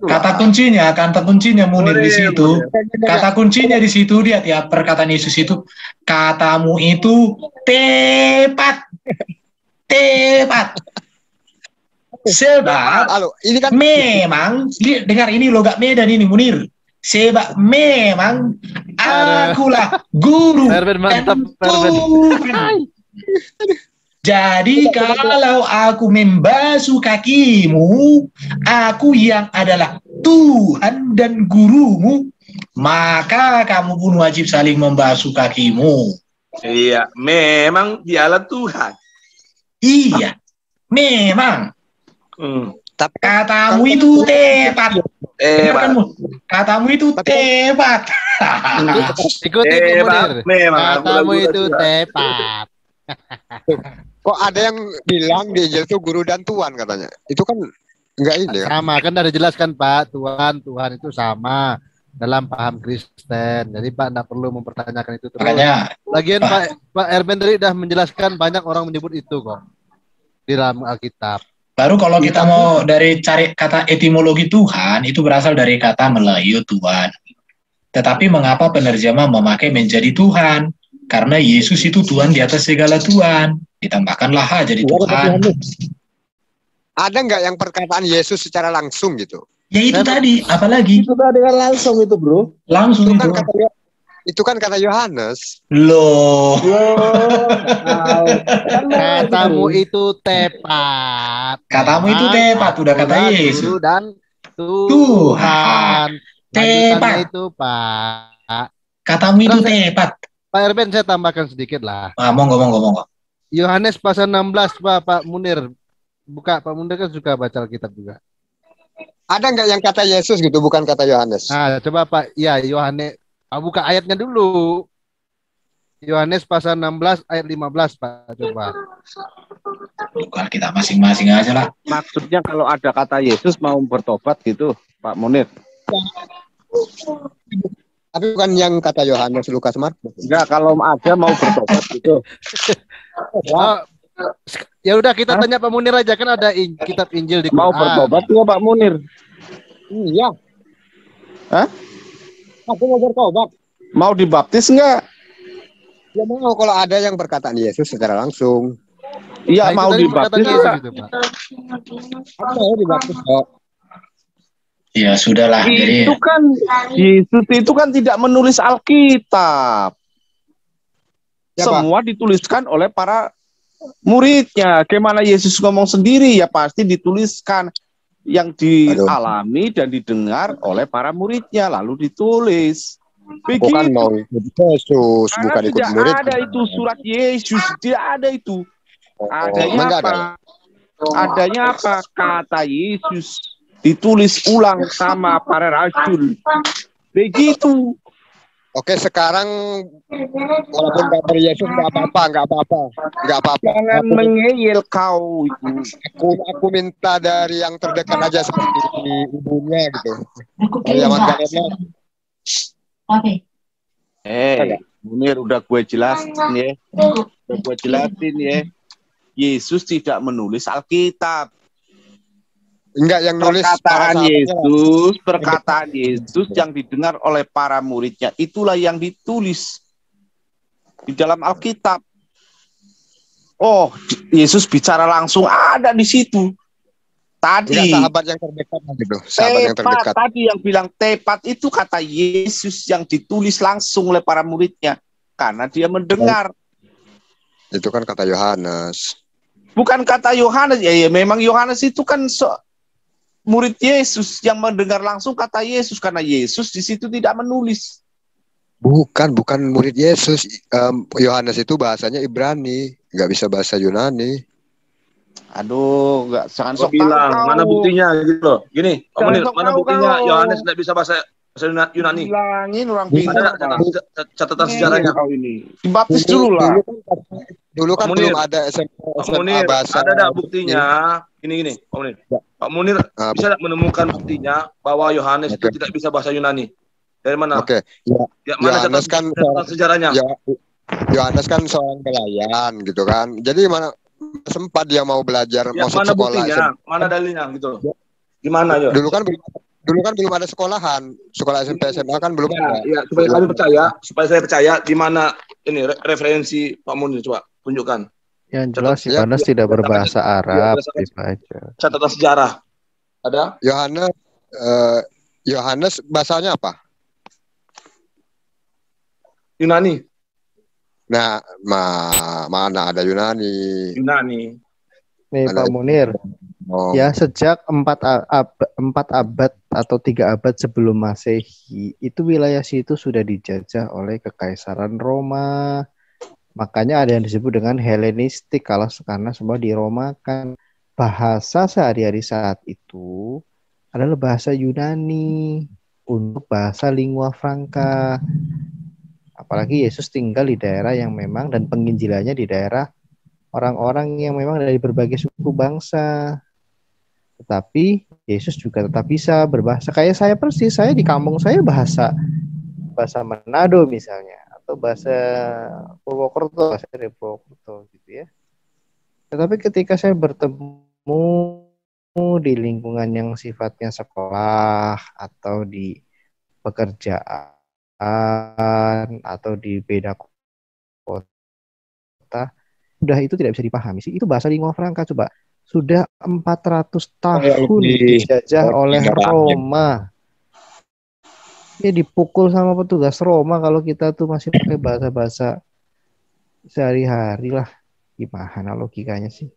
Kata kuncinya Munir di situ. Kata kuncinya di situ, lihat ya, perkataan Yesus itu, katamu itu tepat. Sebab ini kan memang dengar ini logat Medan ini Munir. Sebab memang akulah guru dan Tuhan. Jadi kalau aku membasuh kakimu, aku yang adalah Tuhan dan gurumu, maka kamu pun wajib saling membasuh kakimu. Iya, memang dialah Tuhan. Iya, memang. Tapi katamu itu tepat. Katamu itu tepat. Ikuti Munir. Katamu itu tepat. Kok ada yang bilang dia itu guru dan Tuhan katanya? Itu kan enggak ini. Sama kan ada jelaskan Pak, Tuhan itu sama dalam paham Kristen. Jadi Pak enggak perlu mempertanyakan itu terus. Lagian Pak Erben tadi sudah menjelaskan, banyak orang menyebut itu kok di dalam Alkitab. Baru kalau kita mau cari kata etimologi Tuhan, itu berasal dari kata Melayu Tuhan. Tetapi mengapa penerjemah memakai menjadi Tuhan? Karena Yesus itu Tuhan di atas segala Tuhan. Ditambahkanlah H jadi Tuhan. Ada nggak yang perkataan Yesus secara langsung gitu? Ya itu tadi, apalagi? Itu tadi kan langsung itu, Bro. Langsung itu. Itu kan kata Yohanes. Loh. Katamu itu tepat. Katamu itu tepat, udah kata Yesus. Guru dan Tuhan. Tepat itu, Pak. Katamu itu tepat. Pak Erben, saya tambahkan sedikit lah. Monggo. Yohanes pasal 16, Pak Munir. Buka, Pak Munir kan suka baca Alkitab juga. Ada nggak yang kata Yesus gitu, bukan kata Yohanes? Nah, coba Pak, ya Yohanes. Buka ayatnya dulu. Yohanes pasal 16 ayat 15, Pak. Coba. Bukan kita masing-masing aja lah. Maksudnya kalau ada kata Yesus mau bertobat gitu, Pak Munir. Tapi bukan yang kata Yohanes, Lukas, Markus. Enggak, kalau ada mau bertobat gitu. Ya udah kita tanya Pak Munir aja, kan ada kitab Injil di Quran. Mau bertobat ya Pak Munir? Iya. Hah? Aku mau bertobat. Mau dibaptis enggak? Ya mau, kalau ada yang berkataan Yesus secara langsung. Iya, mau dibaptis enggak? Aku mau dibaptis kok. Ya sudahlah. Itu kan Yesus itu kan tidak menulis Alkitab. Semua dituliskan oleh para muridnya. Gimana Yesus ngomong sendiri, ya pasti dituliskan. Yang dialami dan didengar oleh para muridnya, lalu ditulis. Begitu. Bukan mau ikut Yesus, bukan ikut murid. Tidak ada itu surat Yesus, tidak ada itu. Adanya apa? Adanya apa? Kata Yesus ditulis ulang sama para rasul. Begitu. Oke, sekarang walaupun kata Yesus nggak apa-apa. Jangan mengeyel kau itu. Aku minta dari yang terdekat aja seperti ibunya gitu. Oke. Munir, udah gue jelasin ya. Yesus tidak menulis Alkitab. Enggak, yang nulis perkataan Yesus yang didengar oleh para muridnya, itulah yang ditulis di dalam Alkitab. Oh, Yesus bicara langsung ada di situ. Tadi sahabat yang terdekat gitu. Sahabat yang terdekat. Tadi yang bilang tepat itu kata Yesus yang ditulis langsung oleh para muridnya karena dia mendengar. Itu kan kata Yohanes. Bukan kata Yohanes. Ya memang Yohanes itu kan murid Yesus yang mendengar langsung kata Yesus karena Yesus di situ tidak menulis. Bukan murid Yesus. Yohanes itu bahasanya Ibrani, nggak bisa bahasa Yunani. Aduh, jangan sok bilang mana buktinya gitu loh. Gini, mana buktinya Yohanes tidak bisa bahasa Yunani? Bilangin orang pintar. Catatan sejarahnya kau ini. Dibaptis dulu lah. Dulu kan belum ada SMA bahasa. Ada buktinya. Gini, Pak Munir. Pak Munir bisa menemukan buktinya bahwa Yohanes itu tidak bisa bahasa Yunani. Dari mana? Oke. Ya, mana Yohanes kan sejarahnya? Yohanes kan seorang pelayan gitu kan. Jadi mana sempat dia mau belajar, masuk mana sekolah. Buktinya? Mana dalilnya gitu? Gimana yo? Dulu kan belum ada sekolahan. Sekolah SMP SMA kan belum ada. Iya, supaya saya percaya di mana ini referensi Pak Munir, coba tunjukkan. Yang jelas Yohanes tidak berbahasa Arab, catatan sejarah. Ada? Yohanes bahasanya apa? Yunani. Nah, mana ada Yunani? Nih Pak Munir. Ya, sejak 4 abad atau 3 abad sebelum Masehi, itu wilayah situ sudah dijajah oleh Kekaisaran Roma. Makanya ada yang disebut dengan Helenistik karena semua diromakan. Bahasa sehari-hari saat itu adalah bahasa Yunani untuk bahasa lingua franca. Apalagi Yesus tinggal di daerah yang memang dan penginjilannya di daerah orang-orang yang memang dari berbagai suku bangsa. Tetapi Yesus juga tetap bisa berbahasa kayak saya persis. Saya di kampung saya bahasa Manado misalnya, atau bahasa Purwokerto gitu ya. Tetapi ketika saya bertemu di lingkungan yang sifatnya sekolah atau di pekerjaan atau di beda kota, udah itu tidak bisa dipahami sih. Itu bahasa lingua franca. Coba, sudah 400 tahun dijajah oleh Roma. Ya dipukul sama petugas Roma kalau kita tuh masih pakai bahasa-bahasa sehari-hari lah. Gimana logikanya sih?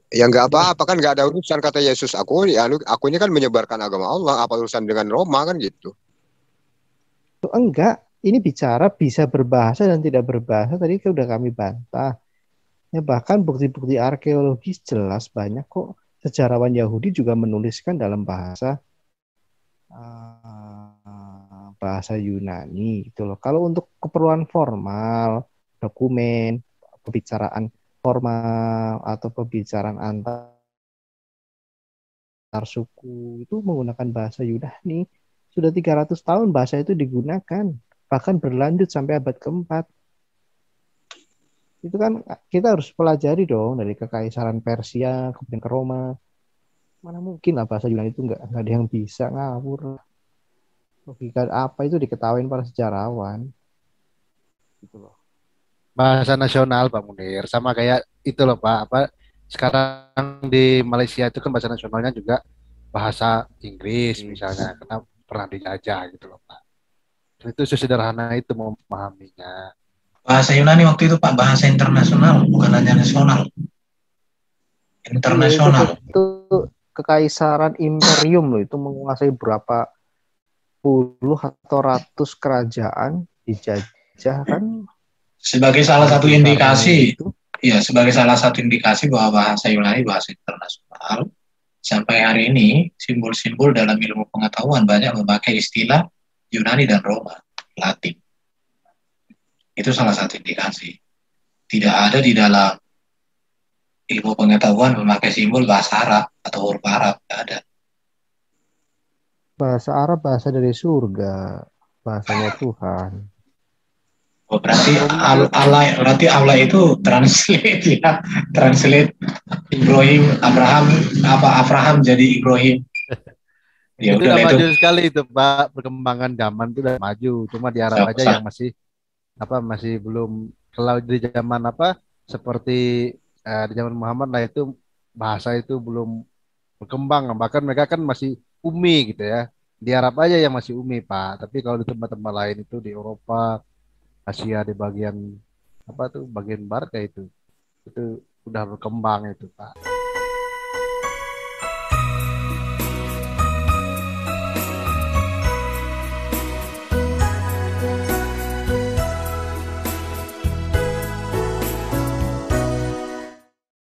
Ya nggak apa-apa kan, nggak ada urusan kata Yesus. Aku ini kan menyebarkan agama Allah. Apa urusan dengan Roma kan gitu? Enggak, ini bicara bisa berbahasa dan tidak berbahasa. Tadi kan udah kami bantah. Ya bahkan bukti-bukti arkeologis jelas banyak kok. Sejarawan Yahudi juga menuliskan dalam bahasa Yunani gitu loh. Kalau untuk keperluan formal, dokumen, pembicaraan formal atau pembicaraan antar suku itu menggunakan bahasa Yunani. Sudah 300 tahun bahasa itu digunakan, bahkan berlanjut sampai abad keempat. Itu kan kita harus pelajari dong dari kekaisaran Persia kemudian ke Roma. Mana mungkin lah bahasa Yunani itu nggak ada yang bisa, ngawur. Logika apa itu diketahui para sejarawan. Gitu loh. Bahasa nasional Pak Munir, sama kayak itu loh Pak, apa sekarang di Malaysia itu kan bahasa nasionalnya juga bahasa Inggris misalnya, karena pernah dijajah gitu loh Pak. Itu sesederhana itu memahaminya. Bahasa Yunani waktu itu Pak bahasa internasional, bukan hanya nasional. Internasional. Itu kekaisaran imperium loh, itu menguasai berapa puluh atau ratus kerajaan, dijajah kan. Sebagai salah satu indikasi, ya sebagai salah satu indikasi bahwa bahasa Yunani bahasa internasional. Sampai hari ini simbol-simbol dalam ilmu pengetahuan banyak memakai istilah Yunani dan Roma, Latin. Itu salah satu indikasi. Tidak ada di dalam ilmu pengetahuan memakai simbol bahasa Arab atau huruf Arab, tidak ada. Bahasa Arab bahasa dari surga, bahasanya Tuhan. Oh, berarti Allah itu translate ya, translate Ibrahim, Abraham jadi Ibrahim. Ya itu udah maju sekali itu Pak, perkembangan zaman itu udah maju, cuma di Arab aja yang masih belum. Kalau di zaman seperti di zaman Muhammad lah itu bahasa itu belum berkembang, bahkan mereka kan masih umi gitu ya. Di Arab aja yang masih umi Pak, tapi kalau di tempat-tempat lain itu di Eropa, Asia, di bagian bagian barat kayak itu udah berkembang itu Pak.